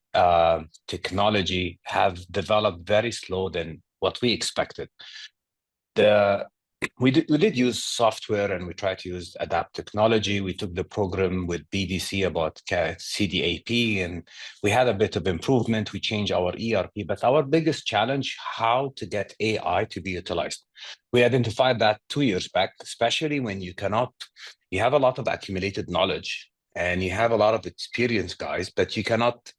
technology have developed very slow than what we expected. We did use software, and we tried to adapt technology. We took the program with BDC about CDAP, and we had a bit of improvement. We changed our ERP, but our biggest challenge, how to get AI to be utilized. We identified that 2 years back, especially when you have a lot of accumulated knowledge and you have a lot of experienced guys, but you cannot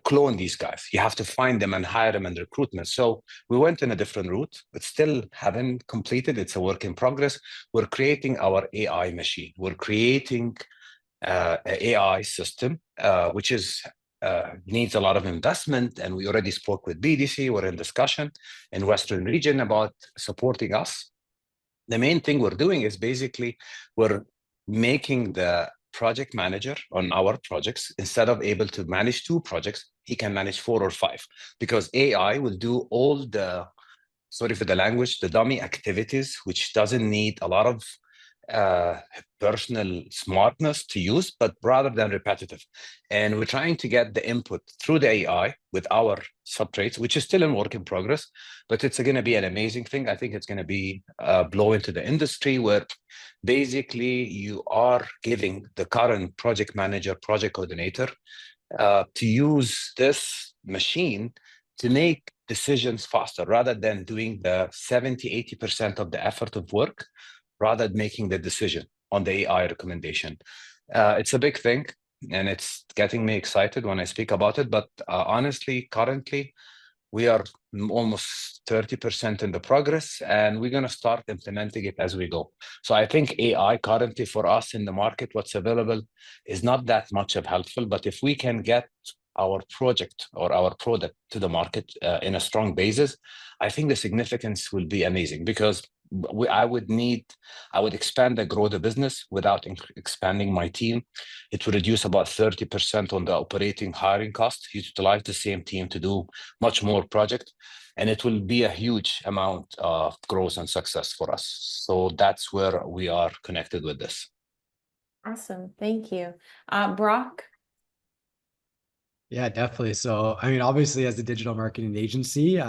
clone these guys. You have to find them and hire them and recruitment. So we went in a different route, but still haven't completed. It's a work in progress. We're creating our AI machine. We're creating an AI system, which needs a lot of investment. And we already spoke with BDC. We're in discussion in Western region about supporting us. The main thing we're doing is basically we're making the project manager on our projects, instead of able to manage 2 projects, he can manage 4 or 5, because AI will do all the, sorry for the language, the dummy activities, which doesn't need a lot of personal smartness to use, but rather than repetitive. And we're trying to get the input through the AI with our subtraits, which is still in work in progress, but it's going to be an amazing thing. I think it's going to be a blow into the industry, where basically you are giving the current project manager, project coordinator, to use this machine to make decisions faster, rather than doing the 70-80% of the effort of work, rather than making the decision on the AI recommendation. It's a big thing, and it's getting me excited when I speak about it. But honestly, currently, we are almost 30% in the progress, and we're going to start implementing it as we go. So I think AI currently for us in the market, what's available is not that much of helpful, but if we can get our project or our product to the market in a strong basis, I think the significance will be amazing, because I would expand and grow the business without expanding my team. It would reduce about 30% on the operating hiring cost, utilize the same team to do much more project, and it will be a huge amount of growth and success for us. So that's where we are connected with this. Awesome. Thank you. Brock? Yeah, definitely. So, I mean, obviously, as a digital marketing agency,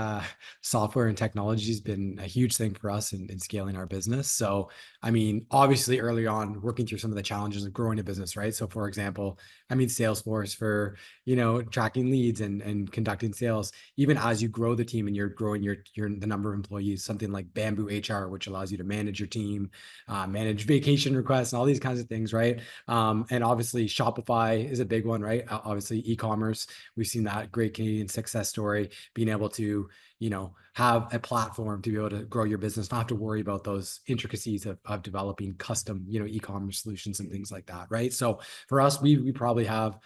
software and technology has been a huge thing for us in scaling our business. So, I mean, obviously, early on, working through some of the challenges of growing a business, right? So, for example, I mean, Salesforce for, tracking leads and conducting sales. Even as you grow the team and you're growing your the number of employees, something like Bamboo HR, which allows you to manage your team, manage vacation requests, and all these kinds of things, right? And obviously, Shopify is a big one, right? Obviously, e-commerce. We've seen that great Canadian success story, being able to, have a platform to be able to grow your business, not have to worry about those intricacies of developing custom, e-commerce solutions and things like that, right? So for us, we probably have,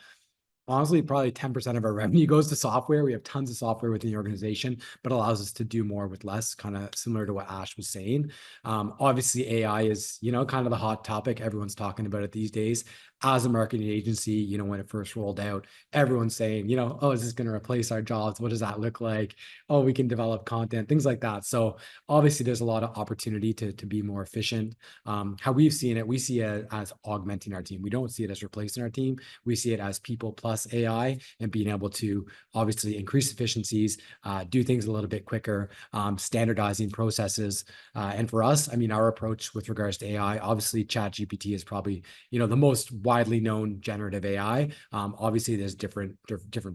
honestly, probably 10% of our revenue goes to software. We have tons of software within the organization, but allows us to do more with less, kind of similar to what Ash was saying. Obviously, AI is, kind of the hot topic. Everyone's talking about it these days. As a marketing agency, when it first rolled out, everyone's saying, oh, is this going to replace our jobs? What does that look like? Oh, we can develop content, things like that. So obviously, there's a lot of opportunity to be more efficient. How we've seen it, we see it as augmenting our team. We don't see it as replacing our team. We see it as people plus AI, and being able to obviously increase efficiencies, do things a little bit quicker, standardizing processes. And for us, I mean, our approach with regards to AI, obviously ChatGPT is probably, the most widely known generative AI. Obviously, there's different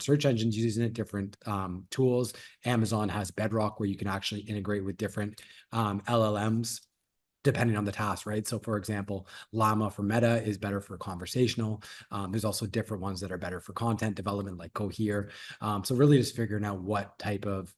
search engines using it, different tools. Amazon has Bedrock, where you can actually integrate with different LLMs, depending on the task, right? So for example, Llama for Meta is better for conversational. There's also different ones that are better for content development, like Cohere. So really just figuring out what type of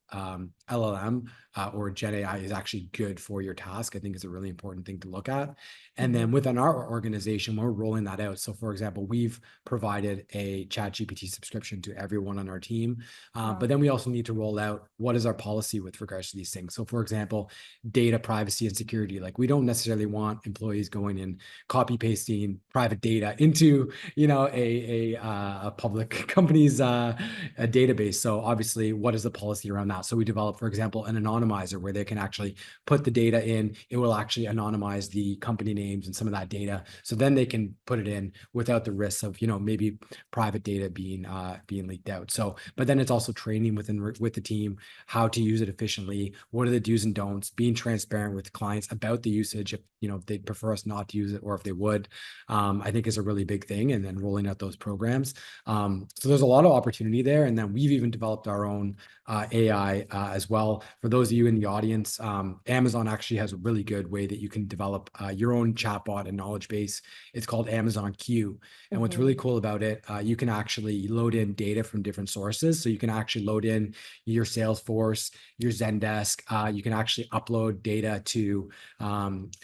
LLM or Gen AI is actually good for your task, I think is a really important thing to look at. And then within our organization, we're rolling that out. So for example, we've provided a ChatGPT subscription to everyone on our team. But then we also need to roll out, what is our policy with regards to these things? So for example, data privacy and security. Like, we don't necessarily want employees going and copy pasting private data into, a public company's a database. So obviously, what is the policy around that? So we developed, for example, an anonymizer where they can actually put the data in. It will actually anonymize the company names and some of that data. So then they can put it in without the risks of, maybe private data being leaked out. So, but then it's also training with the team how to use it efficiently. What are the do's and don'ts? Being transparent with clients about the usage, if they prefer us not to use it, or if they would, I think is a really big thing. And then rolling out those programs. So there's a lot of opportunity there. And then we've even developed our own AI as well. For those of you in the audience, Amazon actually has a really good way that you can develop your own chatbot and knowledge base. It's called Amazon Q. And what's really cool about it, you can actually load in data from different sources. So you can actually load in your Salesforce, your Zendesk. You can actually upload data to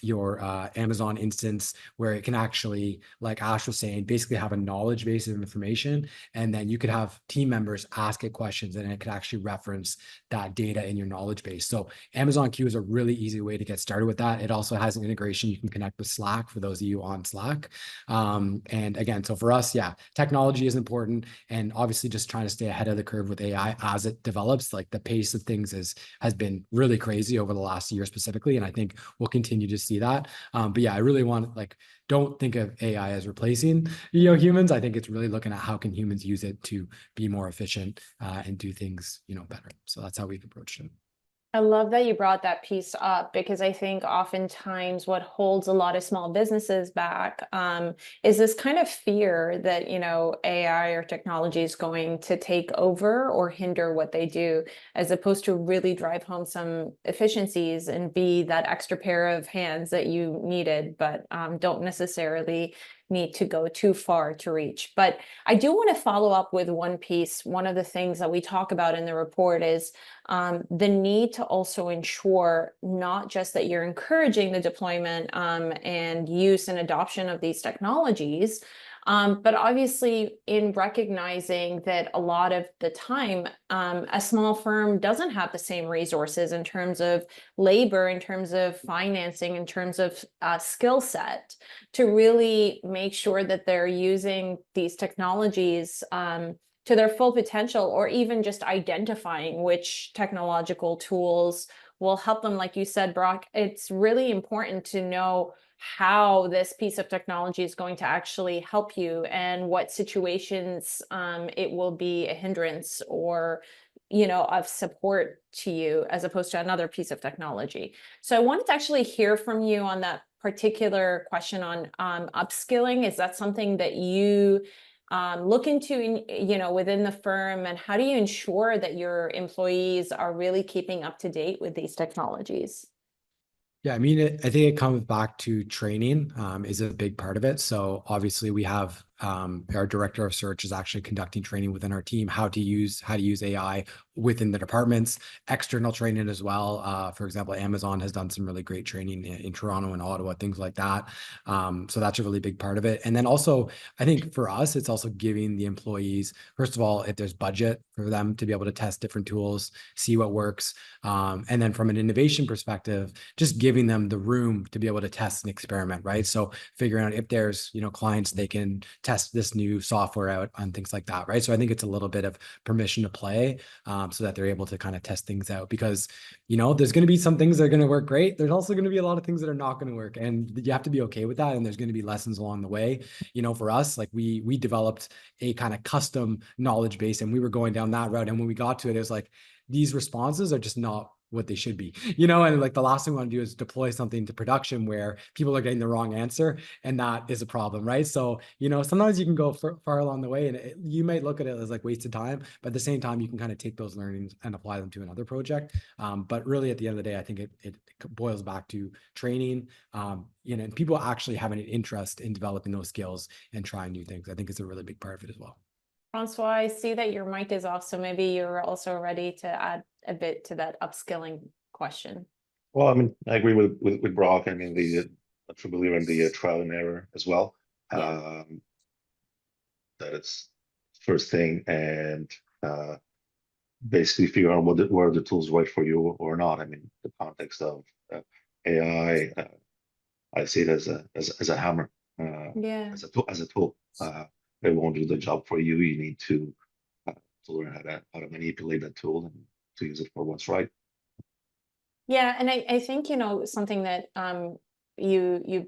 your Amazon instance, where it can actually, like Ash was saying, basically have a knowledge base of information, and then you could have team members ask it questions, and it could actually reference that data in your knowledge base. So Amazon Q is a really easy way to get started with that. It also has an integration. You can connect with Slack for those of you on Slack. And again, so for us, yeah, technology is important, and obviously just trying to stay ahead of the curve with AI as it develops. Like the pace of things has been really crazy over the last year specifically, and I think we'll continue to see that. But yeah, I really want, like, don't think of AI as replacing humans. I think it's really looking at how can humans use it to be more efficient and do things better. So that's how we've approached it. I love that you brought that piece up, because I think oftentimes what holds a lot of small businesses back is this kind of fear that, AI or technology is going to take over or hinder what they do, as opposed to really drive home some efficiencies and be that extra pair of hands that you needed, but don't necessarily need to go too far to reach. But I do want to follow up with one piece. One of the things that we talk about in the report is the need to also ensure not just that you're encouraging the deployment and use and adoption of these technologies, but obviously in recognizing that a lot of the time, a small firm doesn't have the same resources in terms of labor, in terms of financing, in terms of skill set, to really make sure that they're using these technologies to their full potential, or even just identifying which technological tools will help them. Like you said, Brock, it's really important to know how this piece of technology is going to actually help you, and what situations it will be a hindrance or of support to you, as opposed to another piece of technology. So I wanted to actually hear from you on that particular question on upskilling. Is that something that you look into within the firm, and how do you ensure that your employees are really keeping up to date with these technologies? Yeah, I mean, I think it comes back to training is a big part of it. So obviously we have our director of search is actually conducting training within our team, how to use AI within the departments, external training as well. For example, Amazon has done some really great training in Toronto and Ottawa, things like that. So that's a really big part of it. And then also, I think for us, it's also giving the employees, first of all, if there's budget for them to be able to test different tools, see what works. And then from an innovation perspective, just giving them the room to be able to test and experiment, right? So figuring out if there's, clients, they can test this new software out on things like that, right? So I think it's a little bit of permission to play so that they're able to kind of test things out, because, there's going to be some things that are going to work great. There's also going to be a lot of things that are not going to work, and you have to be okay with that. And there's going to be lessons along the way. For us, like we developed a kind of custom knowledge base, and we were going down that route. And when we got to it, it was like, these responses are just not what they should be, and like the last thing we want to do is deploy something to production where people are getting the wrong answer, and that is a problem, right? So, sometimes you can go far along the way, and you might look at it as like wasted time, but at the same time, you can kind of take those learnings and apply them to another project. But really at the end of the day, I think it boils back to training, and people actually having an interest in developing those skills and trying new things. I think is a really big part of it as well. Francois, I see that your mic is off, so maybe you're also ready to add a bit to that upskilling question. Well, I mean, I agree with Brock. I mean, a true believer in the trial and error as well. Yeah. That it's first thing, and basically figure out where the tools right for you or not. I mean, the context of AI, I see it as a hammer, Yeah. as a tool. It won't do the job for you. You need to learn how to manipulate that tool and to use it for what's right. Yeah, and I think something that you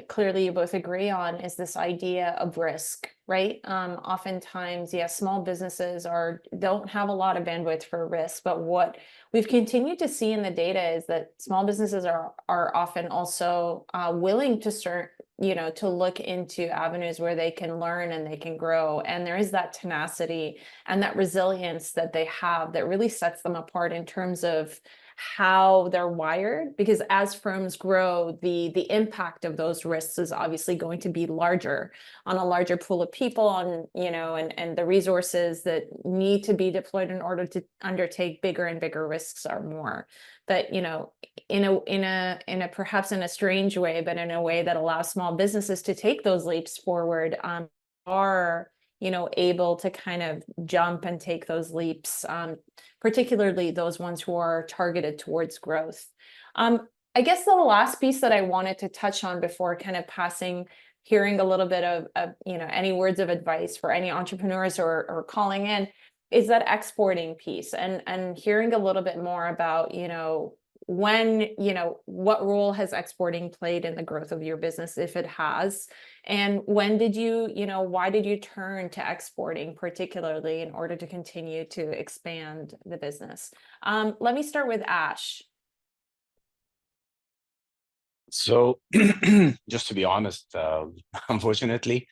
clearly you both agree on is this idea of risk, right? Oftentimes, yes, small businesses don't have a lot of bandwidth for risk, but what we've continued to see in the data is that small businesses are often also willing to start, to look into avenues where they can learn and they can grow, and there is that tenacity and that resilience that they have that really sets them apart in terms of how they're wired, because as firms grow, the impact of those risks is obviously going to be larger on a larger pool of people, on, you know, and the resources that need to be deployed in order to undertake bigger and bigger risks are more. But, you know, in a perhaps in a strange way, but in a way that allows small businesses to take those leaps forward, are, you know, able to kind of jump and take those leaps, particularly those ones who are targeted towards growth. I guess the last piece that I wanted to touch on before kind of hearing a little bit of, you know, any words of advice for any entrepreneurs or calling in, is that exporting piece, and hearing a little bit more about, you know, when, you know, what role has exporting played in the growth of your business, if it has, and when did you, you know, why did you turn to exporting particularly in order to continue to expand the business? Let me start with Ash. So just to be honest, unfortunately,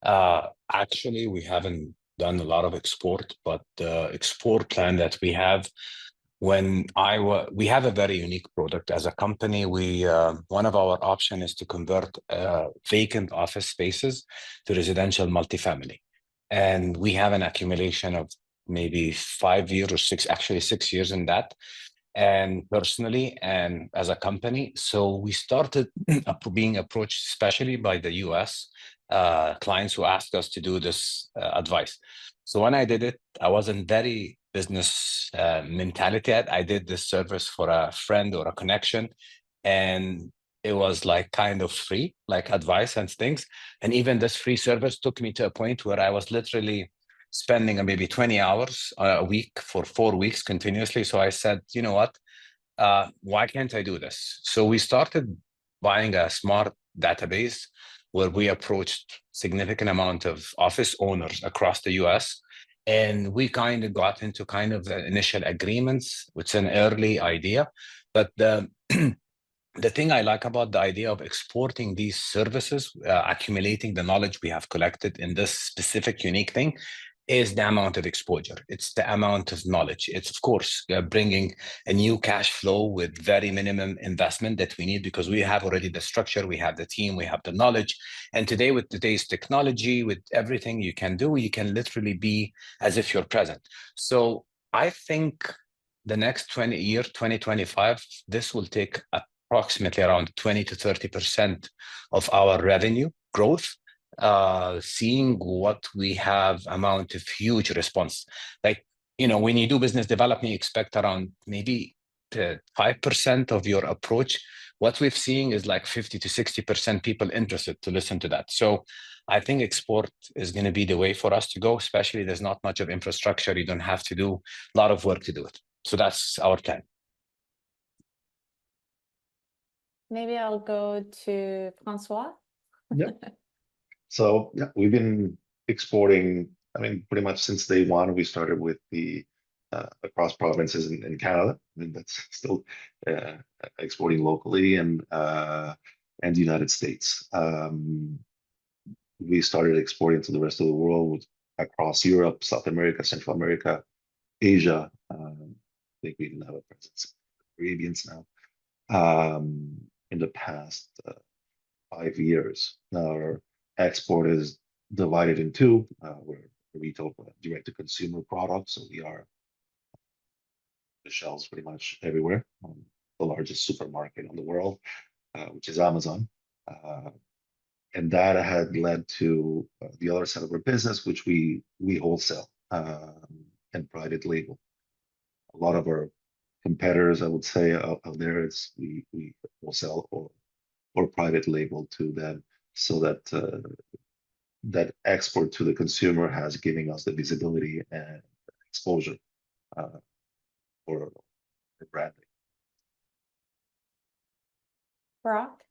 actually, we haven't done a lot of export, but the export plan that we have, we have a very unique product as a company. One of our options is to convert vacant office spaces to residential multifamily. And we have an accumulation of maybe 5 years or actually 6 years in that. And personally, and as a company, so we started being approached, especially by the US clients who asked us to do this advice. So when I did it, I wasn't very business mentality. I did this service for a friend or a connection, and it was like kind of free, like advice and things. And even this free service took me to a point where I was literally spending maybe 20 hours a week for 4 weeks continuously. So I said, you know what, why can't I do this? So we started buying a smart database where we approached significant amount of office owners across the US. And we kind of got into kind of the initial agreements, which is an early idea. But the thing I like about the idea of exporting these services, accumulating the knowledge we have collected in this specific unique thing, is the amount of exposure. It's the amount of knowledge. It's, of course, bringing a new cash flow with very minimum investment that we need, because we have already the structure, we have the team, we have the knowledge. And today, with today's technology, with everything you can do, you can literally be as if you're present. So I think the next 2025, this will take approximately around 20 to 30% of our revenue growth. Seeing what we have amount of huge response. Like, you know, when you do business development, you expect around maybe 5% of your approach. What we've seen is like 50 to 60% people interested to listen to that. So I think export is going to be the way for us to go, especially there's not much of infrastructure. You don't have to do a lot of work to do it. So that's our plan. Maybe I'll go to Francois. Yeah. So yeah, we've been exporting, I mean, pretty much since day one. We started with the across provinces in Canada. I mean, that's still exporting locally, and the United States. We started exporting to the rest of the world, across Europe, South America, Central America, Asia. I think we even have a presence in the Caribbeans now. In the past 5 years, our export is divided in two. We're retail, direct to consumer products, so we are the shelves pretty much everywhere. The largest supermarket in the world, which is Amazon. And that had led to the other side of our business, which we wholesale and private label. A lot of our competitors, I would say, out there, is we wholesale or private label to them, so that that export to the consumer has giving us the visibility and exposure for branding. Brock?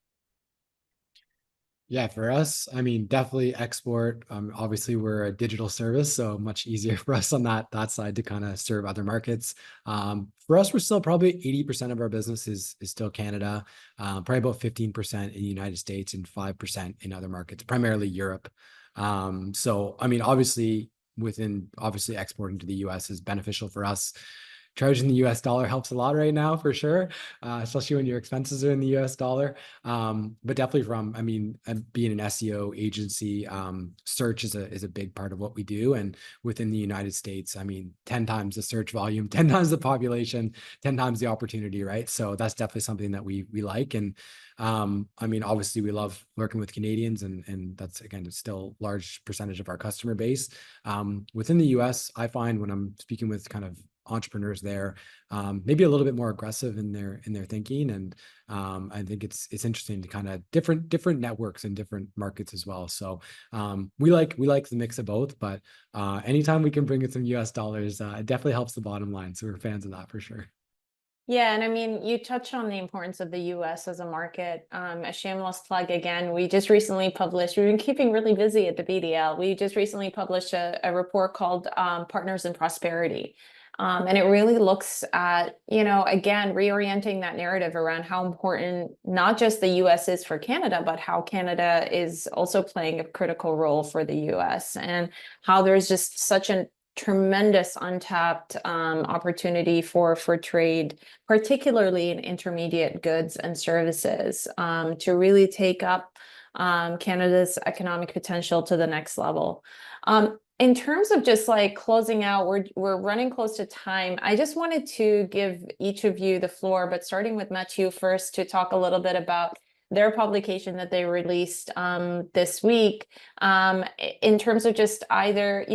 Yeah, for us, I mean, definitely export. Obviously, we're a digital service, so much easier for us on that side to kind of serve other markets. For us, we're still probably 80% of our business is still Canada, probably about 15% in the United States and 5% in other markets, primarily Europe. So, I mean, obviously exporting to the US is beneficial for us. charging the US dollar helps a lot right now for sure, especially when your expenses are in the US dollar. But definitely I mean, being an SEO agency, search is a big part of what we do. And within the United States, I mean, 10 times the search volume, 10 times the population, 10 times the opportunity, right? So that's definitely something that we like. And I mean, obviously we love working with Canadians, and that's, again, it's still a large percentage of our customer base. Within the US, I find when I'm speaking with kind of entrepreneurs there, maybe a little bit more aggressive in their thinking. And I think it's interesting to kind of different networks and different markets as well. So we like the mix of both, but anytime we can bring in some US dollars, it definitely helps the bottom line. So we're fans of that for sure. Yeah, and I mean, you touched on the importance of the US as a market. A shameless plug again, we just recently published, we've been keeping really busy at the BDL. We just recently published a report called Partners in Prosperity. And it really looks at, again, reorienting that narrative around how important not just the US is for Canada, but how Canada is also playing a critical role for the US, and how there's just such a tremendous untapped opportunity for trade, particularly in intermediate goods and services, to really take up Canada's economic potential to the next level. In terms of just like closing out, we're running close to time. I just wanted to give each of you the floor, but starting with Mathieu first, to talk a little bit about their publication that they released this week. In terms of just either,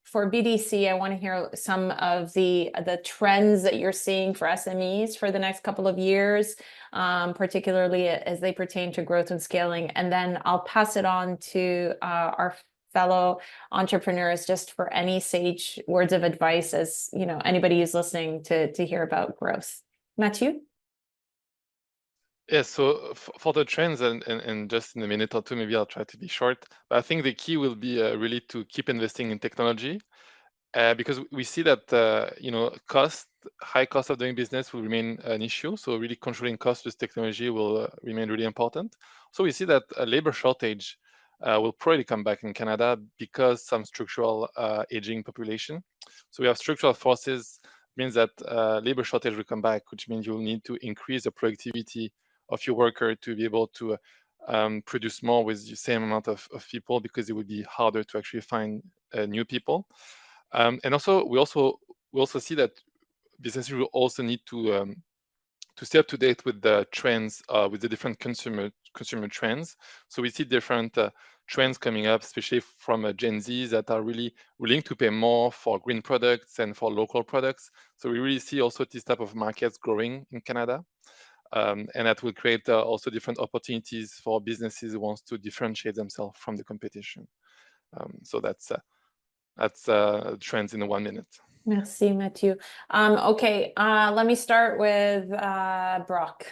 for BDC, I want to hear some of the trends that you're seeing for SMEs for the next couple of years, particularly as they pertain to growth and scaling. And then I'll pass it on to our fellow entrepreneurs just for any sage words of advice, as anybody who's listening to hear about growth. Mathieu? Yes, so for the trends, and just in a minute or two, maybe I'll try to be short. But I think the key will be really to keep investing in technology, because we see that high cost of doing business will remain an issue. So really controlling costs with technology will remain really important. So we see that a labor shortage will probably come back in Canada because some structural aging population. So we have structural forces, means that labor shortage will come back, which means you'll need to increase the productivity of your worker to be able to produce more with the same amount of people, because it would be harder to actually find new people. And also we also see that businesses will also need to stay up to date with the trends, with the different consumer trends. So we see different trends coming up, especially from Gen Zs that are really willing to pay more for green products and for local products. So we really see also this type of markets growing in Canada. And that will create also different opportunities for businesses who want to differentiate themselves from the competition. So that's trends in 1 minute. Merci, Mathieu. Okay, let me start with Brock.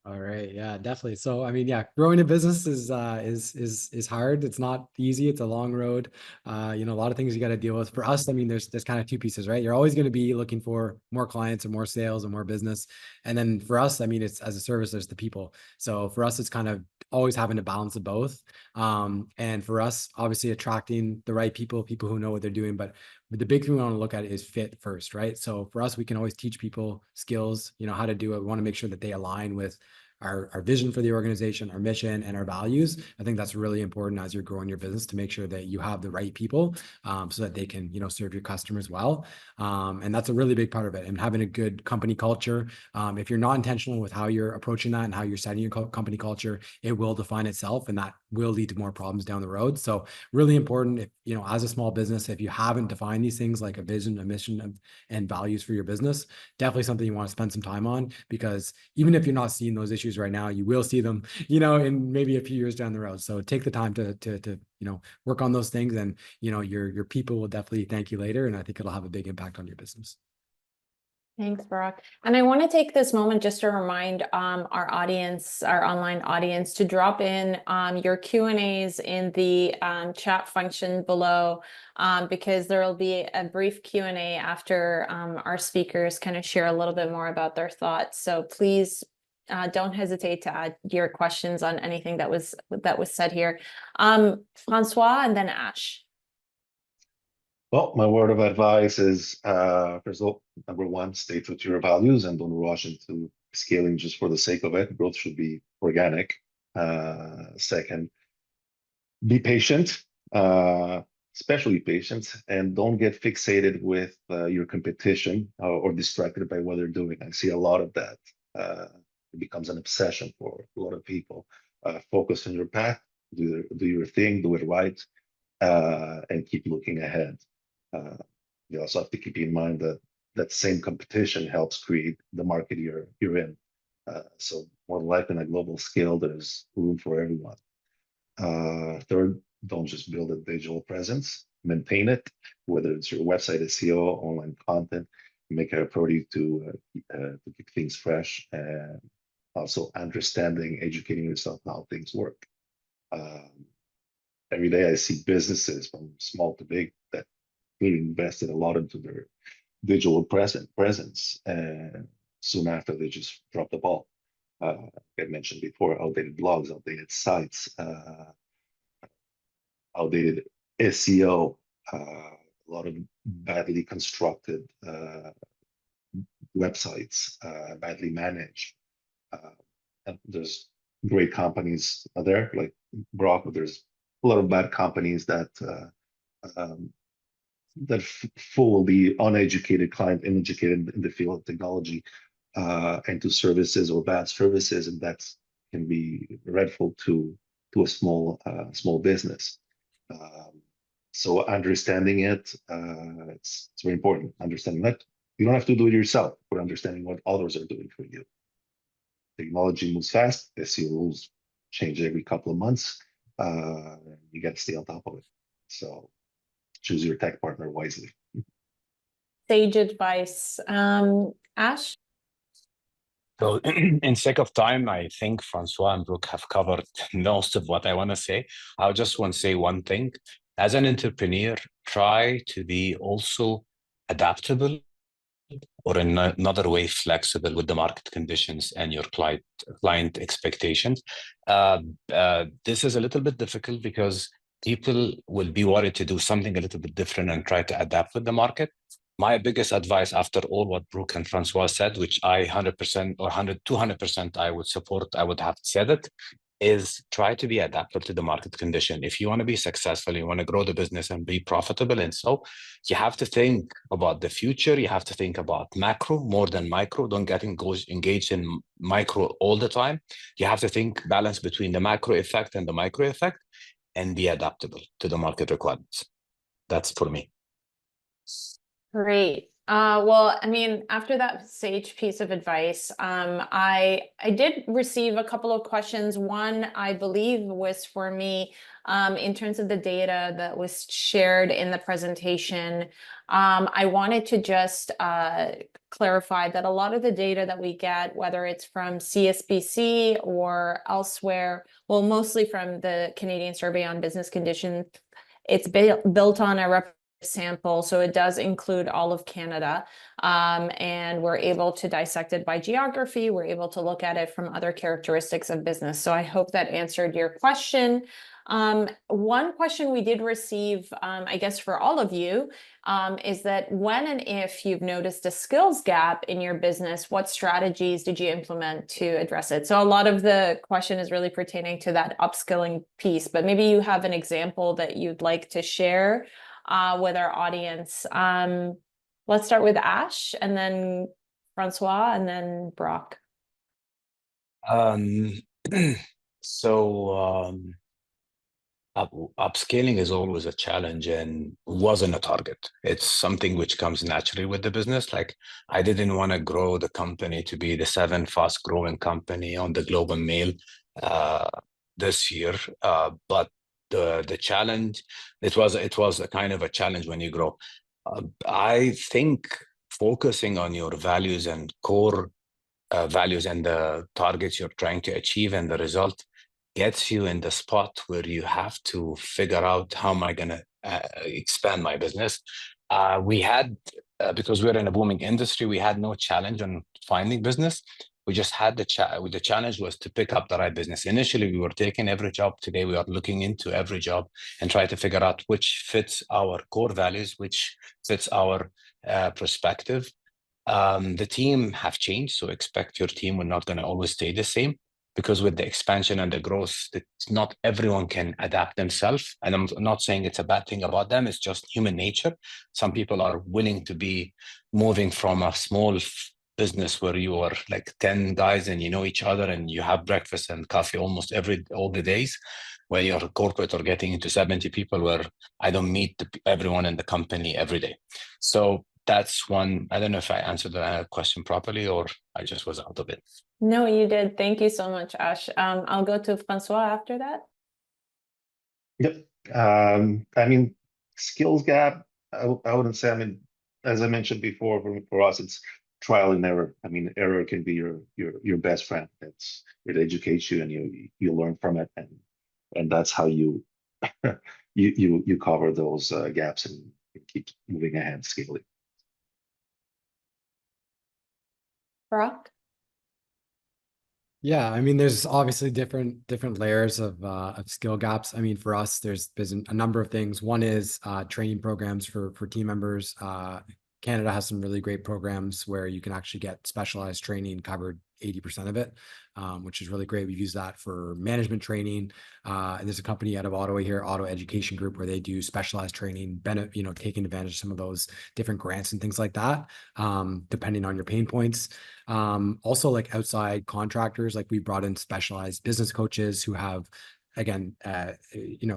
All right. Yeah, definitely. So, I mean, yeah, growing a business is hard. It's not easy. It's a long road. A lot of things you got to deal with. For us, I mean, there's kind of two pieces, right? You're always going to be looking for more clients and more sales and more business. And then for us, I mean, it's as a service, there's the people. So for us, it's kind of always having to balance of both. And for us, obviously attracting the right people who know what they're doing. But the big thing we want to look at is fit first, right? So for us, we can always teach people skills, how to do it. We want to make sure that they align with our vision for the organization, our mission, and our values. I think that's really important as you're growing your business, to make sure that you have the right people, so that they can, serve your customers well. And that's a really big part of it. And having a good company culture. If you're not intentional with how you're approaching that and how you're setting your company culture, it will define itself, and that will lead to more problems down the road. So really important, if, as a small business, if you haven't defined these things like a vision, a mission, and values for your business, definitely something you want to spend some time on, because even if you're not seeing those issues right now, you will see them, in maybe a few years down the road. So take the time to work on those things, and your people will definitely thank you later, and I think it'll have a big impact on your business. Thanks, Brock. And I want to take this moment just to remind our audience, our online audience, to drop in your Q&As in the chat function below, because there will be a brief Q&A after our speakers kind of share a little bit more about their thoughts. So please don't hesitate to add your questions on anything that was said here. Francois, and then Ash. Well, my word of advice is, first of all, number one, stay true to your values and don't rush into scaling just for the sake of it. Growth should be organic. Second, be patient, especially patient, and don't get fixated with your competition or distracted by what they're doing. I see a lot of that. It becomes an obsession for a lot of people. Focus on your path, do your thing, do it right, and keep looking ahead. You also have to keep in mind that that same competition helps create the market you're in. So more than likely on a global scale, there's room for everyone. Third, don't just build a digital presence, maintain it, whether it's your website, SEO, online content, make it a priority to keep things fresh, and also understanding, educating yourself on how things work. Every day I see businesses from small to big that really invested a lot into their digital presence, and soon after they just dropped the ball. I mentioned before, outdated blogs, outdated sites, outdated SEO, a lot of badly constructed websites, badly managed. And there's great companies out there like Brock, but there's a lot of bad companies that fool the uneducated client, uneducated in the field of technology, into services or bad services, and that can be dreadful to a small business. So understanding it, it's very important. Understanding that you don't have to do it yourself, but understanding what others are doing for you. Technology moves fast. SEO rules change every couple of months. You got to stay on top of it. So choose your tech partner wisely. Sage advice. Ash? So in sake of time, I think Francois and Brooke have covered most of what I want to say. I just want to say one thing. As an entrepreneur, try to be also adaptable, or in another way, flexible with the market conditions and your client expectations. This is a little bit difficult because people will be worried to do something a little bit different and try to adapt with the market. My biggest advice after all what Brooke and Francois said, which I 100% or 200% I would support, I would have said it, is try to be adaptable to the market condition. If you want to be successful, you want to grow the business and be profitable, and so you have to think about the future. You have to think about macro more than micro. Don't get engaged in micro all the time. You have to think balance between the macro effect and the micro effect, and be adaptable to the market requirements. That's for me. Great. Well, I mean, after that sage piece of advice, I did receive a couple of questions. One, I believe, was for me in terms of the data that was shared in the presentation. I wanted to just clarify that a lot of the data that we get, whether it's from CSBC or elsewhere, well, mostly from the Canadian Survey on Business Conditions, it's built on a sample, so it does include all of Canada, and we're able to dissect it by geography. We're able to look at it from other characteristics of business. So I hope that answered your question. One question we did receive, I guess for all of you, is that when and if you've noticed a skills gap in your business, what strategies did you implement to address it? So a lot of the question is really pertaining to that upskilling piece, but maybe you have an example that you'd like to share with our audience. Let's start with Ash, and then Francois, and then Brock. Upscaling is always a challenge and wasn't a target. It's something which comes naturally with the business. Like, I didn't want to grow the company to be the 7th fast growing company on the Globe and Mail this year, but the challenge, it was a kind of a challenge when you grow. I think focusing on your values and core values and the targets you're trying to achieve, and the result gets you in the spot where you have to figure out, how am I going to expand my business? We had, because we're in a booming industry, we had no challenge on finding business. We just had the challenge was to pick up the right business. Initially, we were taking every job. Today, we are looking into every job and try to figure out which fits our core values, which fits our perspective. The team have changed, so expect your team will not going to always stay the same, because with the expansion and the growth, it's not everyone can adapt themselves. And I'm not saying it's a bad thing about them, it's just human nature. Some people are willing to be moving from a small business where you are like 10 guys and you know each other and you have breakfast and coffee almost all the days, where you're a corporate or getting into 70 people where I don't meet everyone in the company every day. So that's one. I don't know if I answered the question properly or I just was out of it. No, you did. Thank you so much, Ash. I'll go to Francois after that. Yep. I mean, skills gap, I wouldn't say, I mean, as I mentioned before, for us, it's trial and error. I mean, error can be your best friend. It educates you and you learn from it, and that's how you you cover those gaps and keep moving ahead, scaling. Brock? Yeah, I mean, there's obviously different layers of skill gaps. I mean, for us, there's a number of things. One is training programs for team members. Canada has some really great programs where you can actually get specialized training covered 80% of it, which is really great. We've used that for management training. And there's a company out of Ottawa here, Auto Education Group, where they do specialized training, taking advantage of some of those different grants and things like that, depending on your pain points. Also, like outside contractors, like we brought in specialized business coaches who have, again,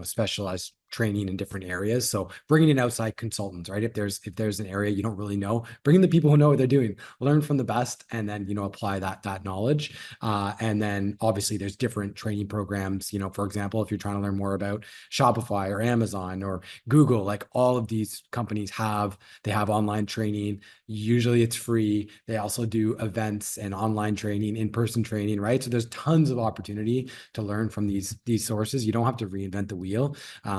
specialized training in different areas. So bringing in outside consultants, right? If there's an area you don't really know, bring in the people who know what they're doing, learn from the best, and then, apply that knowledge. And then obviously there's different training programs, for example, if you're trying to learn more about Shopify or Amazon or Google, like all of these companies have online training. Usually it's free. They also do events and online training, in-person training, right? So there's tons of opportunity to learn from these sources. You don't have to reinvent the wheel.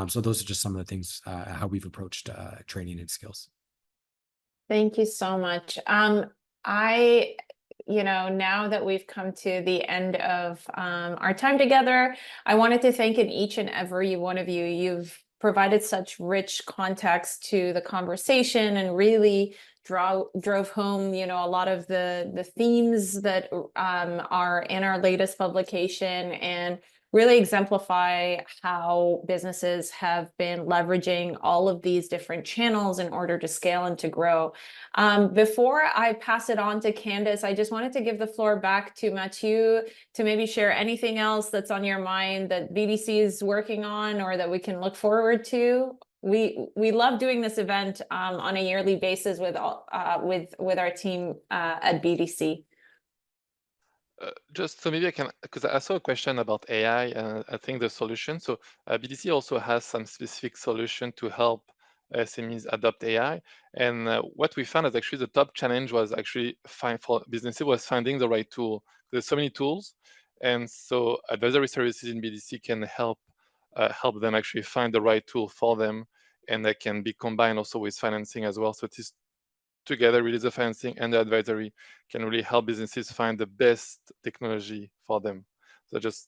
So those are just some of the things, how we've approached training and skills. Thank you so much. Now that we've come to the end of our time together, I wanted to thank each and every one of you. You've provided such rich context to the conversation and really drove home, a lot of the themes that are in our latest publication, and really exemplify how businesses have been leveraging all of these different channels in order to scale and to grow. Before I pass it on to Candace, I just wanted to give the floor back to Mathieu to maybe share anything else that's on your mind that BDC is working on or that we can look forward to. We love doing this event on a yearly basis with our team at BDC. Just so maybe I can, because I saw a question about AI and I think the solution. So BDC also has some specific solution to help SMEs adopt AI. And what we found is actually the top challenge was actually for businesses was finding the right tool. There's so many tools. And so advisory services in BDC can help them actually find the right tool for them. And that can be combined also with financing as well. So it is together, really, the financing and the advisory can really help businesses find the best technology for them. So just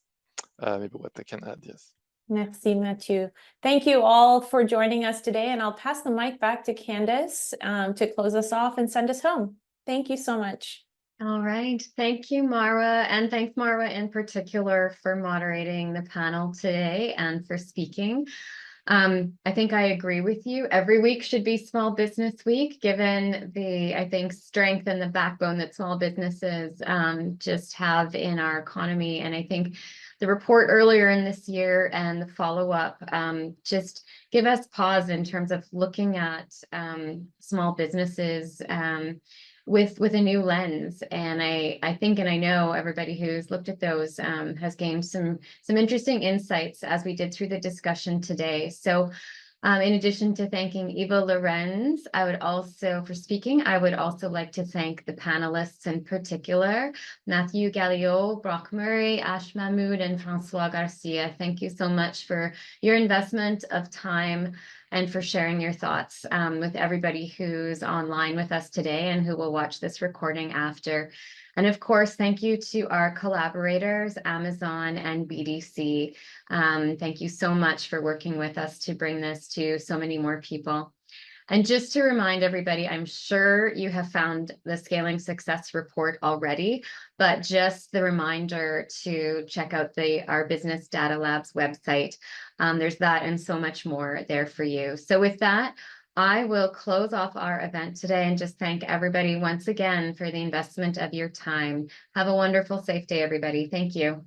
maybe what I can add, yes. Merci, Mathieu. Thank you all for joining us today, and I'll pass the mic back to Candace to close us off and send us home. Thank you so much. All right. Thank you, Marwa. And thanks, Marwa, in particular, for moderating the panel today and for speaking. I think I agree with you. Every week should be Small Business Week, given the, I think, strength and the backbone that small businesses just have in our economy. And I think the report earlier in this year and the follow-up just give us pause in terms of looking at small businesses with a new lens. And I think, and I know everybody who's looked at those has gained some interesting insights as we did through the discussion today. So in addition to thanking Eva Lorenz, for speaking, I would also like to thank the panelists in particular, Mathieu Galliot, Brock Murray, Ash Mahmoud, and Francois Garcia. Thank you so much for your investment of time and for sharing your thoughts with everybody who's online with us today and who will watch this recording after. And of course, thank you to our collaborators, Amazon and BDC. Thank you so much for working with us to bring this to so many more people. And just to remind everybody, I'm sure you have found the Scaling Success report already, but just the reminder to check out our Business Data Labs website. There's that and so much more there for you. So with that, I will close off our event today and just thank everybody once again for the investment of your time. Have a wonderful, safe day, everybody. Thank you.